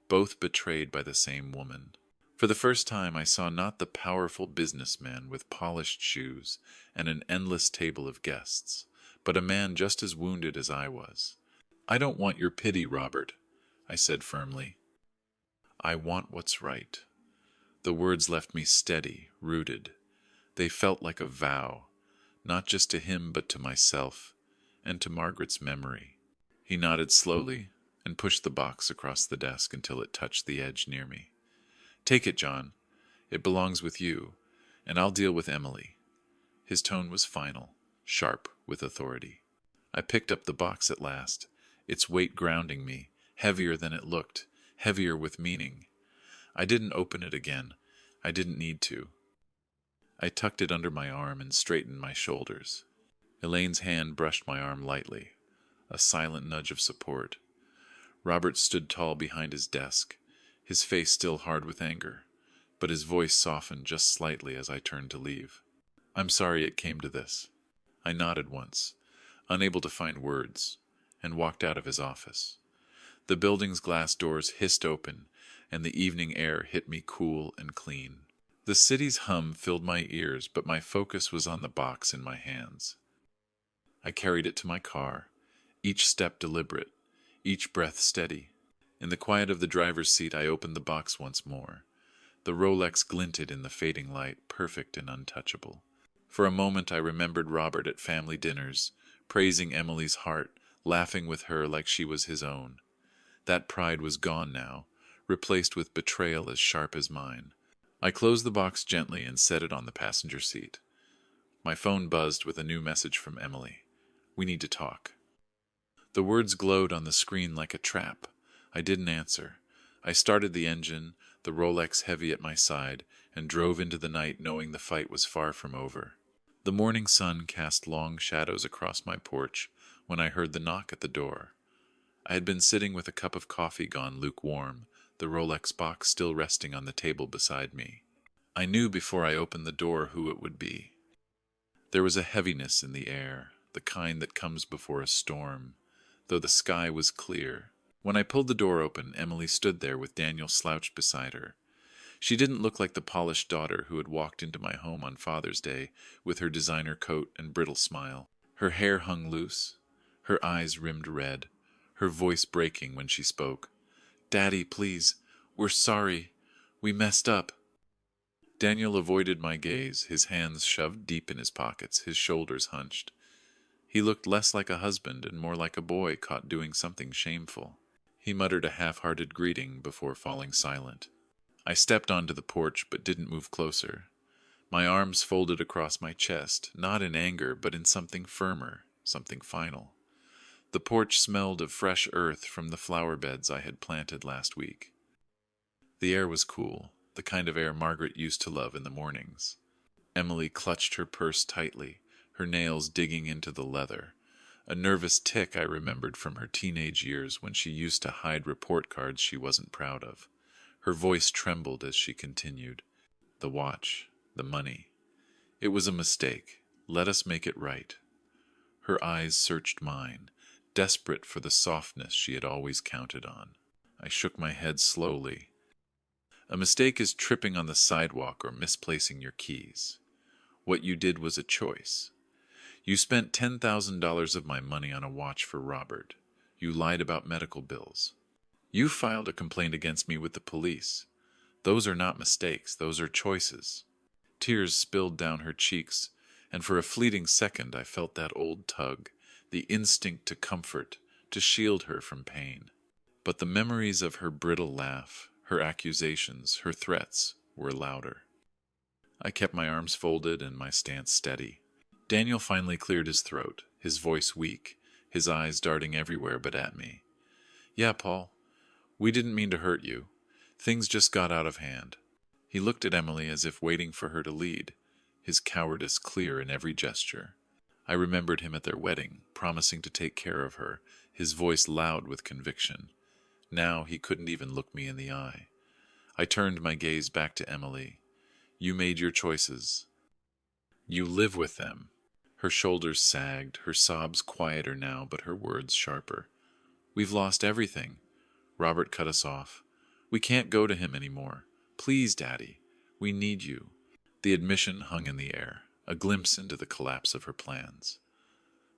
both betrayed by the same woman. For the first time I saw not the powerful businessman with polished shoes and an endless table of guests, but a man just as wounded as I was. "I don't want your pity, Robert," I said firmly. "I want what's right." The words left me steady, rooted. They felt like a vow, not just to him but to myself, and to Margaret's memory. He nodded slowly and pushed the box across the desk until it touched the edge near me. "Take it, John. It belongs with you, and I'll deal with Emily." His tone was final, sharp with authority. I picked up the box at last, its weight grounding me, heavier than it looked, heavier with meaning. I didn't open it again. I didn't need to. I tucked it under my arm and straightened my shoulders. Elaine's hand brushed my arm lightly, a silent nudge of support. Robert stood tall behind his desk, his face still hard with anger, but his voice softened just slightly as I turned to leave. "I'm sorry it came to this." I nodded once, unable to find words, and walked out of his office. The building's glass doors hissed open, and the evening air hit me cool and clean. The city's hum filled my ears, but my focus was on the box in my hands. I carried it to my car, each step deliberate, each breath steady. In the quiet of the driver's seat, I opened the box once more. The Rolex glinted in the fading light, perfect and untouchable. For a moment I remembered Robert at family dinners, praising Emily's heart, laughing with her like she was his own. That pride was gone now, replaced with betrayal as sharp as mine. I closed the box gently and set it on the passenger seat. My phone buzzed with a new message from Emily. "We need to talk." The words glowed on the screen like a trap. I didn't answer. I started the engine, the Rolex heavy at my side, and drove into the night knowing the fight was far from over. The morning sun cast long shadows across my porch when I heard the knock at the door. I had been sitting with a cup of coffee gone lukewarm, the Rolex box still resting on the table beside me. I knew before I opened the door who it would be. There was a heaviness in the air, the kind that comes before a storm, though the sky was clear. When I pulled the door open, Emily stood there with Daniel slouched beside her. She didn't look like the polished daughter who had walked into my home on Father's Day with her designer coat and brittle smile. Her hair hung loose, Her eyes rimmed red, her voice breaking when she spoke. "Daddy, please, we're sorry. We messed up." Daniel avoided my gaze, his hands shoved deep in his pockets, his shoulders hunched. He looked less like a husband and more like a boy caught doing something shameful. He muttered a half-hearted greeting before falling silent. I stepped onto the porch but didn't move closer. My arms folded across my chest, not in anger but in something firmer, something final. The porch smelled of fresh earth from the flower beds I had planted last week. The air was cool, the kind of air Margaret used to love in the mornings. Emily clutched her purse tightly, her nails digging into the leather. A nervous tic I remembered from her teenage years when she used to hide report cards she wasn't proud of. Her voice trembled as she continued. "The watch, the money. It was a mistake. Let us make it right." Her eyes searched mine, desperate for the softness she had always counted on. I shook my head slowly. "A mistake is tripping on the sidewalk or misplacing your keys. What you did was a choice. You spent $10,000 of my money on a watch for Robert. You lied about medical bills. You filed a complaint against me with the police. Those are not mistakes, those are choices." Tears spilled down her cheeks, and for a fleeting second I felt that old tug, the instinct to comfort, to shield her from pain. But the memories of her brittle laugh, her accusations, her threats, were louder. I kept my arms folded and my stance steady. Daniel finally cleared his throat, his voice weak, his eyes darting everywhere but at me. "Yeah, Paul, we didn't mean to hurt you. Things just got out of hand." He looked at Emily as if waiting for her to lead, his cowardice clear in every gesture. I remembered him at their wedding, promising to take care of her, his voice loud with conviction. Now he couldn't even look me in the eye. I turned my gaze back to Emily. "You made your choices. You live with them." Her shoulders sagged, her sobs quieter now, but her words sharper. "We've lost everything. Robert cut us off. We can't go to him anymore. Please, Daddy, we need you." The admission hung in the air, a glimpse into the collapse of her plans.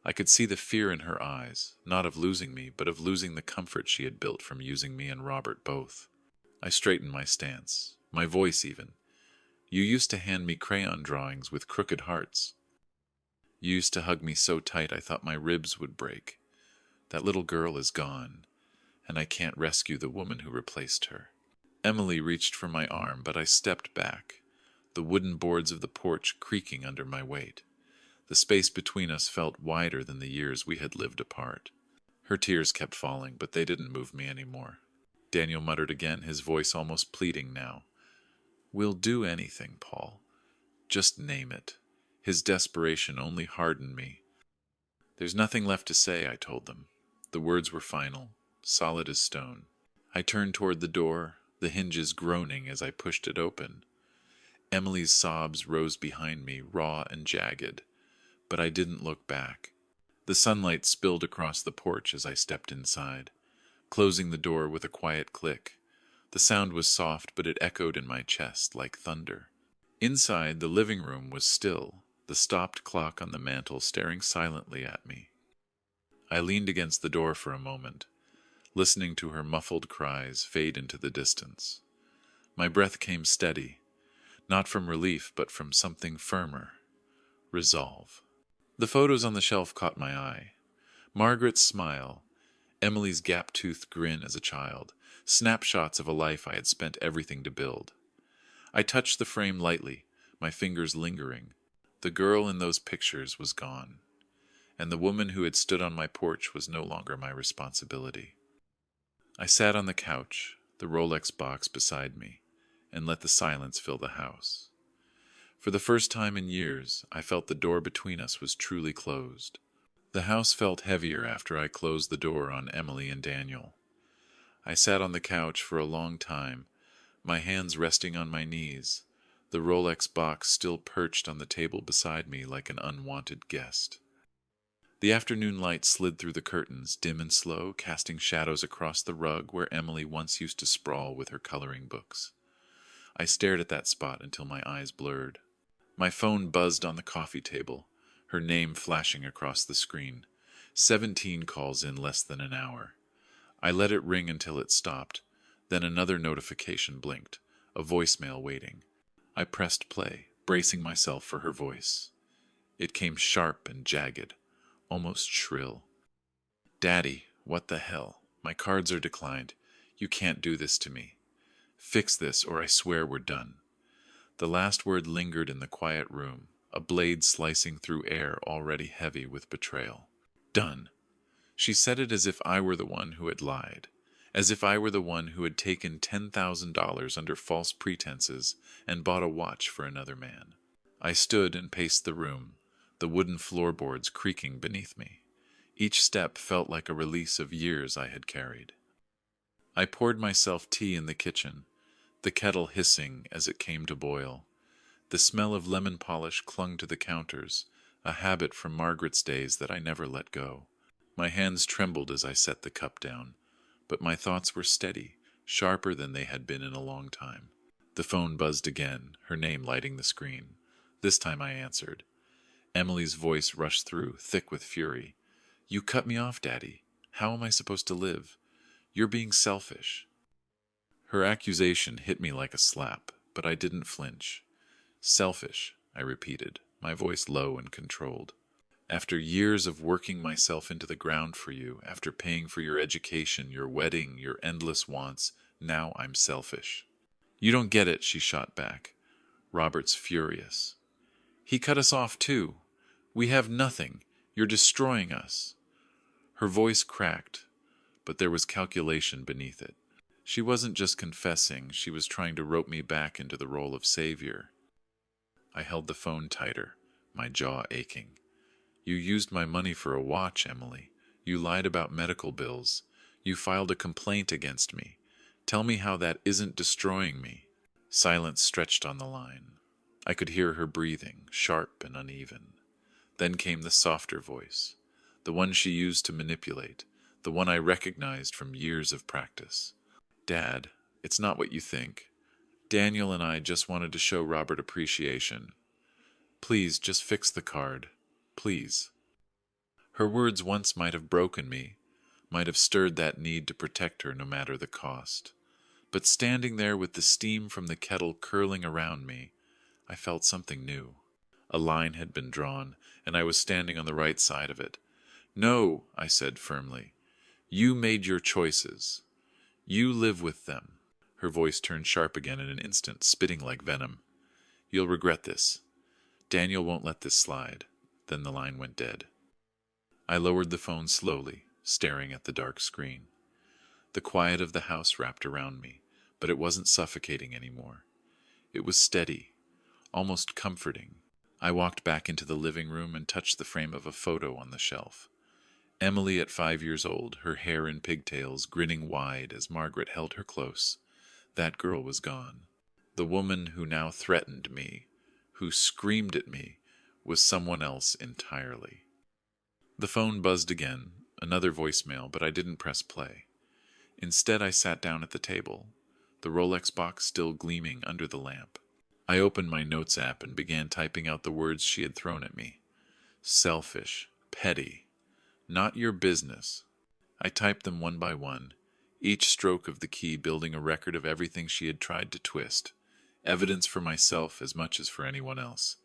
I could see the fear in her eyes, not of losing me, but of losing the comfort she had built from using me and Robert both. I straightened my stance, my voice even. "You used to hand me crayon drawings with crooked hearts. You used to hug me so tight I thought my ribs would break. That little girl is gone, and I can't rescue the woman who replaced her." Emily reached for my arm, but I stepped back, the wooden boards of the porch creaking under my weight. The space between us felt wider than the years we had lived apart. Her tears kept falling, but they didn't move me anymore. Daniel muttered again, his voice almost pleading now. "We'll do anything, Paul. Just name it." His desperation only hardened me. "There's nothing left to say," I told them. The words were final, solid as stone. I turned toward the door, the hinges groaning as I pushed it open. Emily's sobs rose behind me, raw and jagged, but I didn't look back. The sunlight spilled across the porch as I stepped inside, closing the door with a quiet click. The sound was soft, but it echoed in my chest like thunder. Inside, the living room was still, the stopped clock on the mantel staring silently at me. I leaned against the door for a moment, listening to her muffled cries fade into the distance. My breath came steady, not from relief but from something firmer. Resolve. The photos on the shelf caught my eye. Margaret's smile, Emily's gap-toothed grin as a child, snapshots of a life I had spent everything to build. I touched the frame lightly, my fingers lingering. The girl in those pictures was gone, and the woman who had stood on my porch was no longer my responsibility. I sat on the couch, the Rolex box beside me, and let the silence fill the house. For the first time in years, I felt the door between us was truly closed. The house felt heavier after I closed the door on Emily and Daniel. I sat on the couch for a long time, my hands resting on my knees, the Rolex box still perched on the table beside me like an unwanted guest. The afternoon light slid through the curtains, dim and slow, casting shadows across the rug where Emily once used to sprawl with her coloring books. I stared at that spot until my eyes blurred. My phone buzzed on the coffee table, her name flashing across the screen. 17 calls in less than an hour. I let it ring until it stopped. Then another notification blinked, a voicemail waiting. I pressed play, bracing myself for her voice. It came sharp and jagged, almost shrill. "Daddy, what the hell? My cards are declined. You can't do this to me. Fix this or I swear we're done." The last word lingered in the quiet room, a blade slicing through air already heavy with betrayal. Done. She said it as if I were the one who had lied, as if I were the one who had taken $10,000 under false pretenses and bought a watch for another man. I stood and paced the room, the wooden floorboards creaking beneath me. Each step felt like a release of years I had carried. I poured myself tea in the kitchen, the kettle hissing as it came to boil. The smell of lemon polish clung to the counters, a habit from Margaret's days that I never let go. My hands trembled as I set the cup down, but my thoughts were steady, sharper than they had been in a long time. The phone buzzed again, her name lighting the screen. This time I answered. Emily's voice rushed through, thick with fury. "You cut me off, Daddy. How am I supposed to live? You're being selfish." Her accusation hit me like a slap, but I didn't flinch. "Selfish," I repeated, my voice low and controlled. "After years of working myself into the ground for you, after paying for your education, your wedding, your endless wants, now I'm selfish." "You don't get it," she shot back. "Robert's furious. He cut us off too. We have nothing. You're destroying us." Her voice cracked, but there was calculation beneath it. She wasn't just confessing, she was trying to rope me back into the role of savior. I held the phone tighter, my jaw aching. "You used my money for a watch, Emily. You lied about medical bills. You filed a complaint against me. Tell me how that isn't destroying me." Silence stretched on the line. I could hear her breathing, sharp and uneven. Then came the softer voice, the one she used to manipulate, the one I recognized from years of practice. "Dad, it's not what you think. Daniel and I just wanted to show Robert appreciation. Please, just fix the card. Please." Her words once might have broken me, might have stirred that need to protect her no matter the cost. But standing there with the steam from the kettle curling around me, I felt something new. A line had been drawn, and I was standing on the right side of it. "No," I said firmly. "You made your choices. You live with them." Her voice turned sharp again in an instant, spitting like venom. "You'll regret this. Daniel won't let this slide." Then the line went dead. I lowered the phone slowly, staring at the dark screen. The quiet of the house wrapped around me, but it wasn't suffocating anymore. It was steady, almost comforting. I walked back into the living room and touched the frame of a photo on the shelf. Emily at 5 years old, her hair in pigtails, grinning wide as Margaret held her close. That girl was gone. The woman who now threatened me, who screamed at me, was someone else entirely. The phone buzzed again, another voicemail, but I didn't press play. Instead, I sat down at the table, the Rolex box still gleaming under the lamp. I opened my notes app and began typing out the words she had thrown at me. Selfish, petty, not your business. I typed them one by one, each stroke of the key building a record of everything she had tried to twist, evidence for myself as much as for anyone else.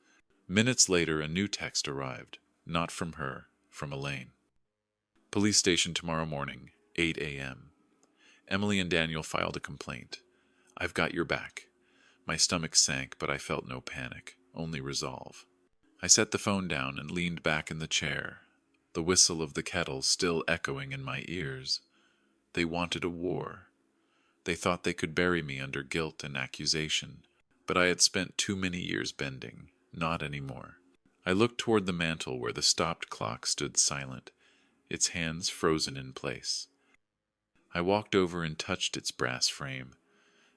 Minutes later, a new text arrived, not from her, from Elaine. "Police station tomorrow morning, 8 a.m. Emily and Daniel filed a complaint. I've got your back." My stomach sank, but I felt no panic, only resolve. I set the phone down and leaned back in the chair, the whistle of the kettle still echoing in my ears. They wanted a war. They thought they could bury me under guilt and accusation, but I had spent too many years bending. Not anymore. I looked toward the mantel where the stopped clock stood silent, its hands frozen in place. I walked over and touched its brass frame.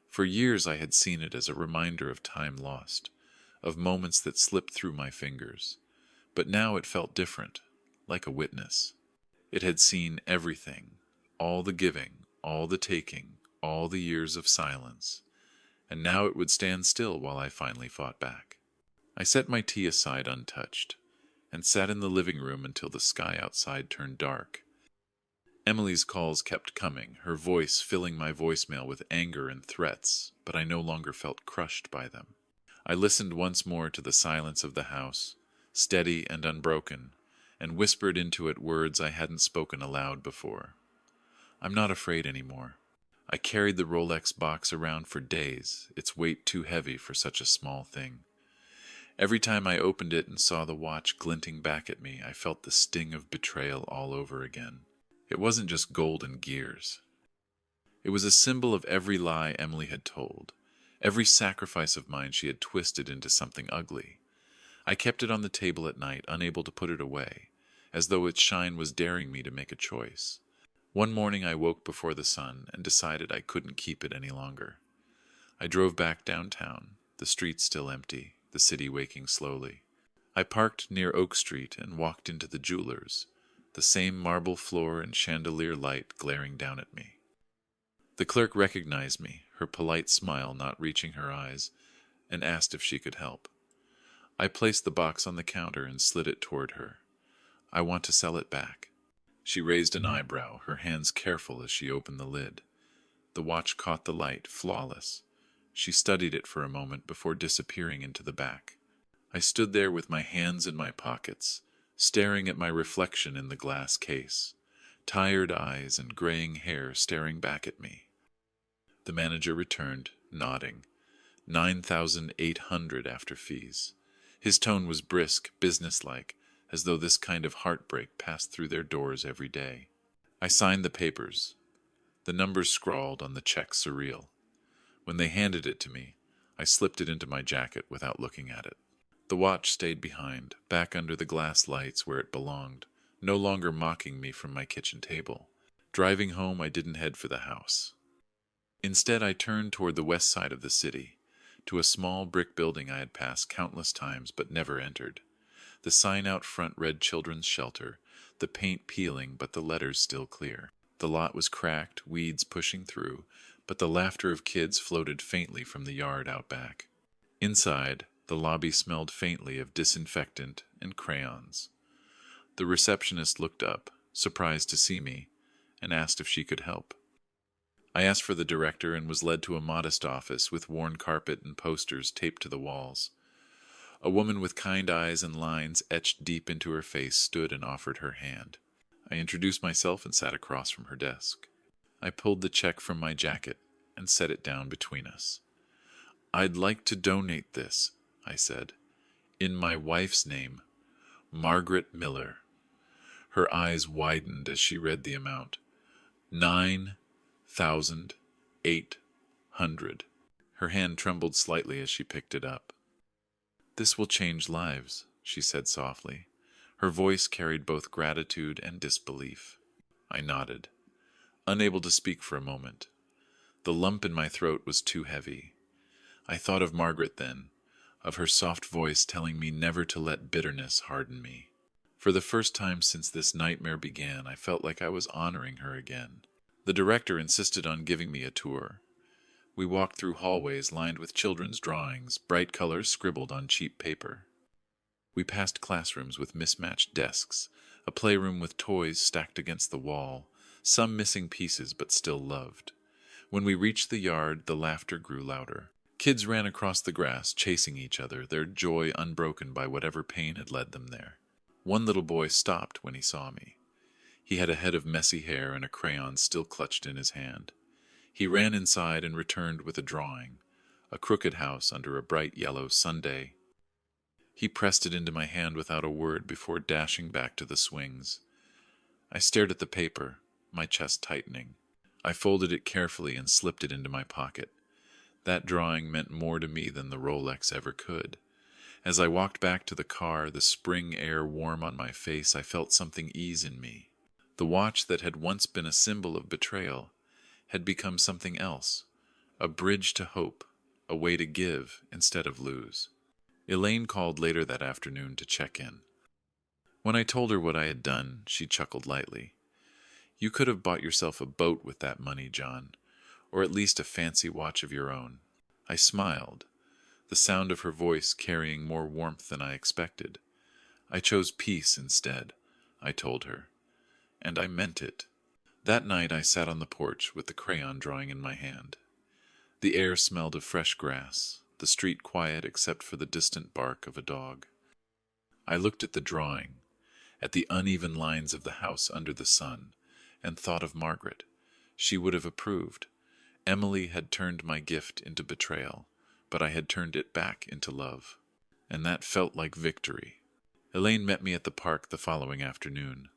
For years I had seen it as a reminder of time lost, of moments that slipped through my fingers. But now it felt different, like a witness. It had seen everything, all the giving, all the taking, all the years of silence. And now it would stand still while I finally fought back. I set my tea aside untouched. and sat in the living room until the sky outside turned dark. Emily's calls kept coming, her voice filling my voicemail with anger and threats, but I no longer felt crushed by them. I listened once more to the silence of the house, steady and unbroken, and whispered into it words I hadn't spoken aloud before. I'm not afraid anymore. I carried the Rolex box around for days, its weight too heavy for such a small thing. Every time I opened it and saw the watch glinting back at me, I felt the sting of betrayal all over again. It wasn't just gold and gears. It was a symbol of every lie Emily had told, every sacrifice of mine she had twisted into something ugly. I kept it on the table at night, unable to put it away, as though its shine was daring me to make a choice. One morning I woke before the sun and decided I couldn't keep it any longer. I drove back downtown, the streets still empty, the city waking slowly. I parked near Oak Street and walked into the jeweler's, the same marble floor and chandelier light glaring down at me. The clerk recognized me, her polite smile not reaching her eyes, and asked if she could help. I placed the box on the counter and slid it toward her. I want to sell it back. She raised an eyebrow, her hands careful as she opened the lid. The watch caught the light, flawless. She studied it for a moment before disappearing into the back. I stood there with my hands in my pockets, staring at my reflection in the glass case, tired eyes and graying hair staring back at me. The manager returned, nodding. 9,800 after fees. His tone was brisk, businesslike, as though this kind of heartbreak passed through their doors every day. I signed the papers. The numbers scrawled on the check surreal. When they handed it to me, I slipped it into my jacket without looking at it. The watch stayed behind, back under the glass lights where it belonged, no longer mocking me from my kitchen table. Driving home, I didn't head for the house. Instead, I turned toward the west side of the city, to a small brick building I had passed countless times but never entered. The sign out front read Children's Shelter, the paint peeling but the letters still clear. The lot was cracked, weeds pushing through, but the laughter of kids floated faintly from the yard out back. Inside, the lobby smelled faintly of disinfectant and crayons. The receptionist looked up, surprised to see me, and asked if she could help. I asked for the director and was led to a modest office with worn carpet and posters taped to the walls. A woman with kind eyes and lines etched deep into her face stood and offered her hand. I introduced myself and sat across from her desk. I pulled the check from my jacket and set it down between us. "I'd like to donate this," I said, "in my wife's name, Margaret Miller." Her eyes widened as she read the amount. 9,800. Her hand trembled slightly as she picked it up. "This will change lives," she said softly. Her voice carried both gratitude and disbelief. I nodded, unable to speak for a moment. The lump in my throat was too heavy. I thought of Margaret then, of her soft voice telling me never to let bitterness harden me. For the first time since this nightmare began, I felt like I was honoring her again. The director insisted on giving me a tour. We walked through hallways lined with children's drawings, bright colors scribbled on cheap paper. We passed classrooms with mismatched desks, a playroom with toys stacked against the wall, some missing pieces but still loved. When we reached the yard, the laughter grew louder. Kids ran across the grass, chasing each other, their joy unbroken by whatever pain had led them there. One little boy stopped when he saw me. He had a head of messy hair and a crayon still clutched in his hand. He ran inside and returned with a drawing, a crooked house under a bright yellow Sunday. He pressed it into my hand without a word before dashing back to the swings. I stared at the paper, my chest tightening. I folded it carefully and slipped it into my pocket. That drawing meant more to me than the Rolex ever could. As I walked back to the car, the spring air warm on my face, I felt something ease in me. The watch that had once been a symbol of betrayal had become something else, a bridge to hope, a way to give instead of lose. Elaine called later that afternoon to check in. When I told her what I had done, she chuckled lightly. "You could have bought yourself a boat with that money, John, or at least a fancy watch of your own." I smiled, the sound of her voice carrying more warmth than I expected. I chose peace instead, I told her, and I meant it. That night I sat on the porch with the crayon drawing in my hand. The air smelled of fresh grass, the street quiet except for the distant bark of a dog. I looked at the drawing, at the uneven lines of the house under the sun, and thought of Margaret. She would have approved. Emily had turned my gift into betrayal, but I had turned it back into love. And that felt like victory. Elaine met me at the park the following afternoon.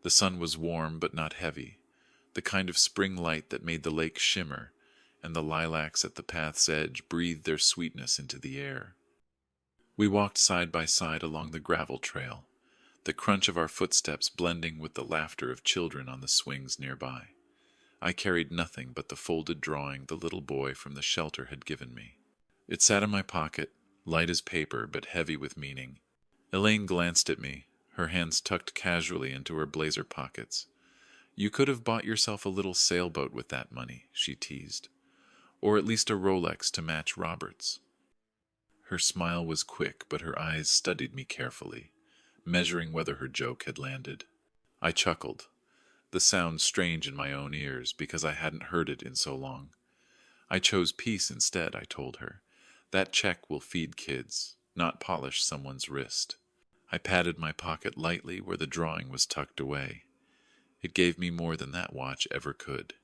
The sun was warm but not heavy, the kind of spring light that made the lake shimmer, and the lilacs at the path's edge breathed their sweetness into the air. We walked side by side along the gravel trail, the crunch of our footsteps blending with the laughter of children on the swings nearby. I carried nothing but the folded drawing the little boy from the shelter had given me. It sat in my pocket, light as paper but heavy with meaning. Elaine glanced at me, her hands tucked casually into her blazer pockets. "You could have bought yourself a little sailboat with that money," she teased. "Or at least a Rolex to match Robert's." Her smile was quick, but her eyes studied me carefully, measuring whether her joke had landed. I chuckled, the sound strange in my own ears because I hadn't heard it in so long. "I chose peace instead," I told her. "That check will feed kids, not polish someone's wrist." I patted my pocket lightly where the drawing was tucked away. It gave me more than that watch ever could.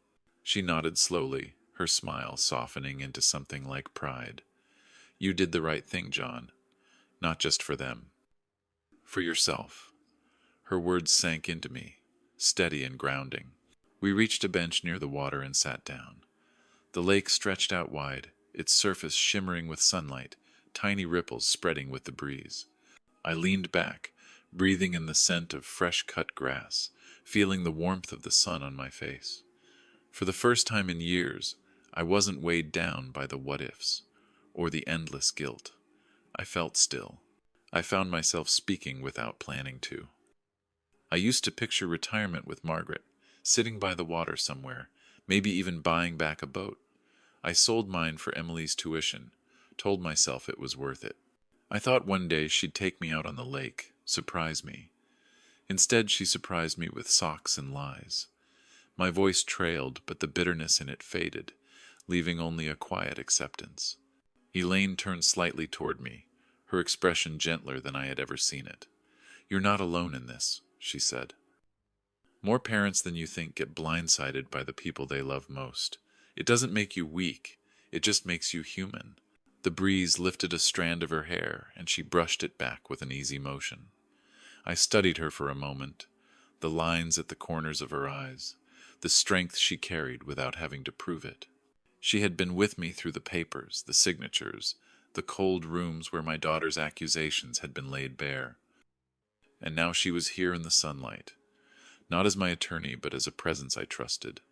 She nodded slowly, her smile softening into something like pride. "You did the right thing, John. Not just for them. For yourself." Her words sank into me, steady and grounding. We reached a bench near the water and sat down. The lake stretched out wide, its surface shimmering with sunlight, tiny ripples spreading with the breeze. I leaned back, breathing in the scent of fresh-cut grass, feeling the warmth of the sun on my face. For the first time in years, I wasn't weighed down by the what-ifs, or the endless guilt. I felt still. I found myself speaking without planning to. I used to picture retirement with Margaret, sitting by the water somewhere, maybe even buying back a boat. I sold mine for Emily's tuition, told myself it was worth it. I thought one day she'd take me out on the lake, surprise me. Instead, she surprised me with socks and lies. My voice trailed, but the bitterness in it faded, leaving only a quiet acceptance. Elaine turned slightly toward me, her expression gentler than I had ever seen it. "You're not alone in this," she said. "More parents than you think get blindsided by the people they love most. It doesn't make you weak, it just makes you human." The breeze lifted a strand of her hair, and she brushed it back with an easy motion. I studied her for a moment, the lines at the corners of her eyes, the strength she carried without having to prove it. She had been with me through the papers, the signatures, the cold rooms where my daughter's accusations had been laid bare. And now she was here in the sunlight, not as my attorney, but as a presence I trusted.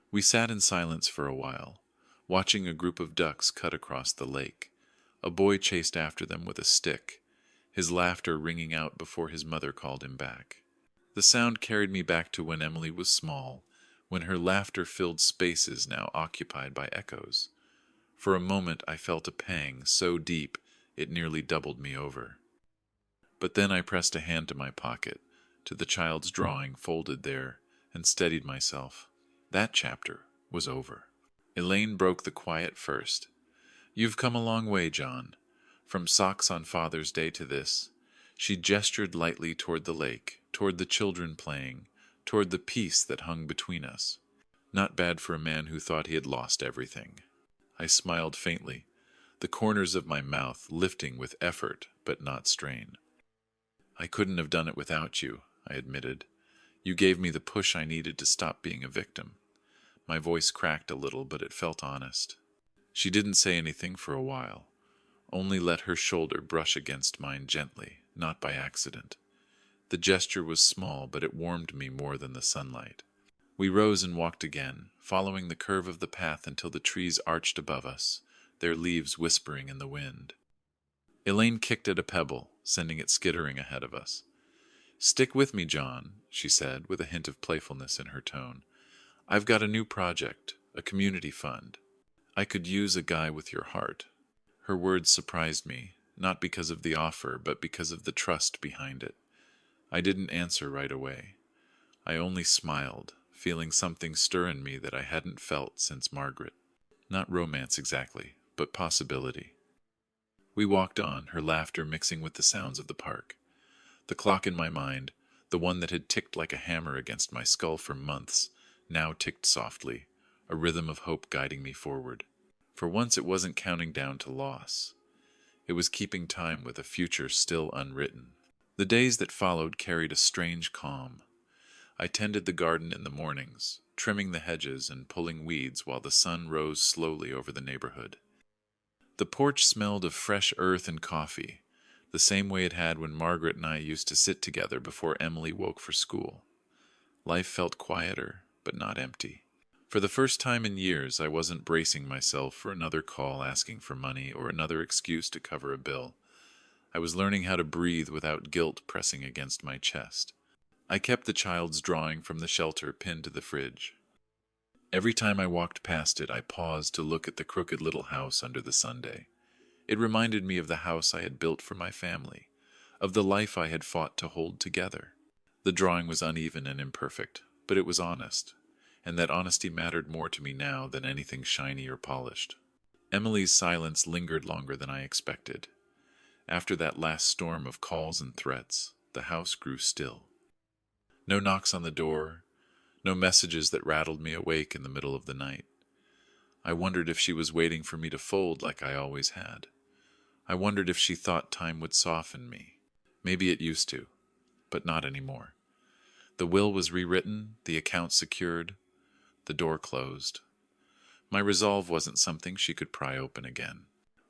We sat in silence for a while, watching a group of ducks cut across the lake. A boy chased after them with a stick, his laughter ringing out before his mother called him back. The sound carried me back to when Emily was small, when her laughter filled spaces now occupied by echoes. For a moment I felt a pang so deep it nearly doubled me over. But then I pressed a hand to my pocket, to the child's drawing folded there, and steadied myself. That chapter was over. Elaine broke the quiet first. "You've come a long way, John. From socks on Father's Day to this." She gestured lightly toward the lake, toward the children playing, toward the peace that hung between us. Not bad for a man who thought he had lost everything. I smiled faintly, the corners of my mouth lifting with effort but not strain. "I couldn't have done it without you," I admitted. "You gave me the push I needed to stop being a victim." My voice cracked a little, but it felt honest. She didn't say anything for a while, only let her shoulder brush against mine gently, not by accident. The gesture was small, but it warmed me more than the sunlight. We rose and walked again, following the curve of the path until the trees arched above us, their leaves whispering in the wind. Elaine kicked at a pebble, sending it skittering ahead of us. "Stick with me, John," she said, with a hint of playfulness in her tone. "I've got a new project, a community fund. I could use a guy with your heart." Her words surprised me, not because of the offer, but because of the trust behind it. I didn't answer right away. I only smiled, feeling something stir in me that I hadn't felt since Margaret. Not romance exactly, but possibility. We walked on, her laughter mixing with the sounds of the park. The clock in my mind, the one that had ticked like a hammer against my skull for months, now ticked softly, a rhythm of hope guiding me forward. For once it wasn't counting down to loss. It was keeping time with a future still unwritten. The days that followed carried a strange calm. I tended the garden in the mornings, trimming the hedges and pulling weeds while the sun rose slowly over the neighborhood. The porch smelled of fresh earth and coffee, the same way it had when Margaret and I used to sit together before Emily woke for school. Life felt quieter, but not empty. For the first time in years, I wasn't bracing myself for another call asking for money or another excuse to cover a bill. I was learning how to breathe without guilt pressing against my chest. I kept the child's drawing from the shelter pinned to the fridge. Every time I walked past it, I paused to look at the crooked little house under the sundae. It reminded me of the house I had built for my family, of the life I had fought to hold together. The drawing was uneven and imperfect, but it was honest, and that honesty mattered more to me now than anything shiny or polished. Emily's silence lingered longer than I expected. After that last storm of calls and threats, the house grew still. No knocks on the door, no messages that rattled me awake in the middle of the night. I wondered if she was waiting for me to fold like I always had. I wondered if she thought time would soften me. Maybe it used to, but not anymore. The will was rewritten, the account secured, the door closed. My resolve wasn't something she could pry open again.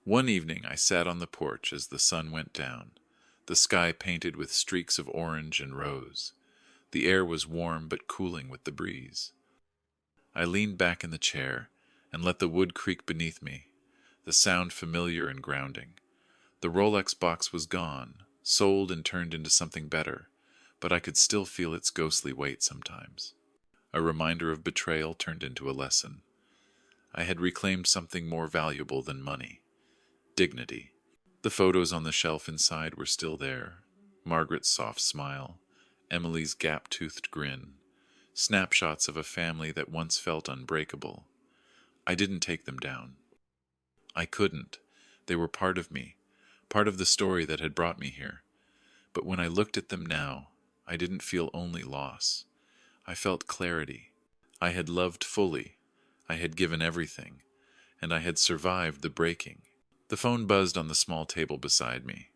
One evening I sat on the porch as the sun went down, the sky painted with streaks of orange and rose. The air was warm but cooling with the breeze. I leaned back in the chair and let the wood creak beneath me, the sound familiar and grounding. The Rolex box was gone, sold and turned into something better, but I could still feel its ghostly weight sometimes. A reminder of betrayal turned into a lesson. I had reclaimed something more valuable than money: dignity. The photos on the shelf inside were still there. Margaret's soft smile, Emily's gap-toothed grin, snapshots of a family that once felt unbreakable. I didn't take them down. I couldn't. They were part of me, part of the story that had brought me here. But when I looked at them now, I didn't feel only loss. I felt clarity. I had loved fully. I had given everything, and I had survived the breaking. The phone buzzed on the small table beside me.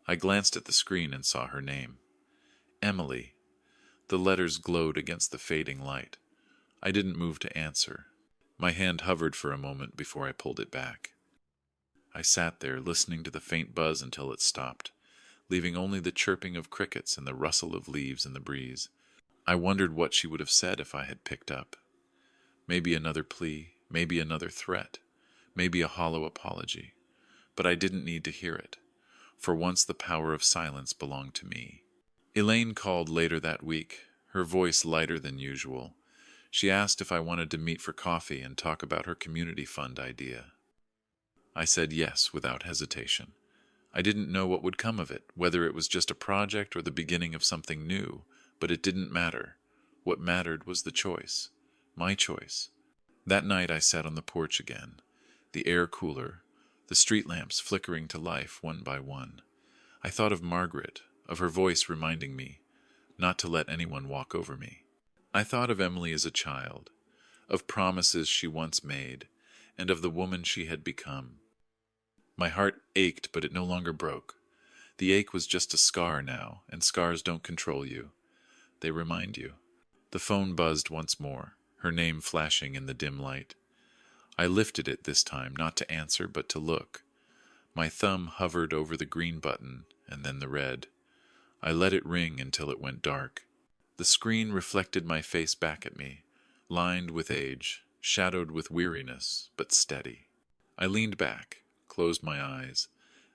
I glanced at the screen and saw her name. Emily. The letters glowed against the fading light. I didn't move to answer. My hand hovered for a moment before I pulled it back. I sat there, listening to the faint buzz until it stopped, leaving only the chirping of crickets and the rustle of leaves in the breeze. I wondered what she would have said if I had picked up. Maybe another plea, maybe another threat, maybe a hollow apology. But I didn't need to hear it. For once the power of silence belonged to me. Elaine called later that week, her voice lighter than usual. She asked if I wanted to meet for coffee and talk about her community fund idea. I said yes without hesitation. I didn't know what would come of it, whether it was just a project or the beginning of something new, but it didn't matter. What mattered was the choice. My choice. That night I sat on the porch again, the air cooler, the street lamps flickering to life one by one. I thought of Margaret, of her voice reminding me not to let anyone walk over me. I thought of Emily as a child, of promises she once made, and of the woman she had become. My heart ached, but it no longer broke. The ache was just a scar now, and scars don't control you. They remind you. The phone buzzed once more, her name flashing in the dim light. I lifted it this time, not to answer, but to look. My thumb hovered over the green button, and then the red. I let it ring until it went dark. The screen reflected my face back at me, lined with age, shadowed with weariness, but steady. I leaned back, closed my eyes,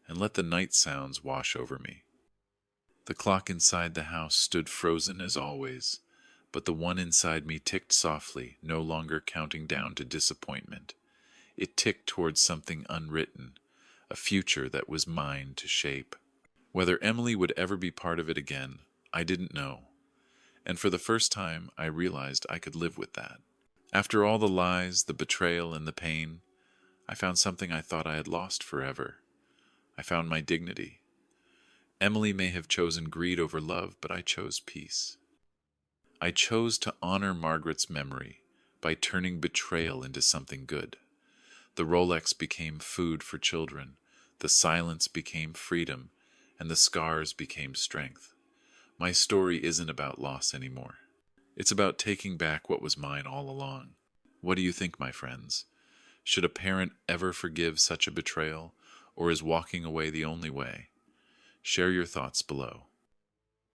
and let the night sounds wash over me. The clock inside the house stood frozen as always, but the one inside me ticked softly, no longer counting down to disappointment. It ticked towards something unwritten, a future that was mine to shape. Whether Emily would ever be part of it again, I didn't know. And for the first time, I realized I could live with that. After all the lies, the betrayal, and the pain, I found something I thought I had lost forever. I found my dignity. Emily may have chosen greed over love, but I chose peace. I chose to honor Margaret's memory by turning betrayal into something good. The Rolex became food for children, the silence became freedom, and the scars became strength. My story isn't about loss anymore. It's about taking back what was mine all along. What do you think, my friends? Should a parent ever forgive such a betrayal, or is walking away the only way? Share your thoughts below.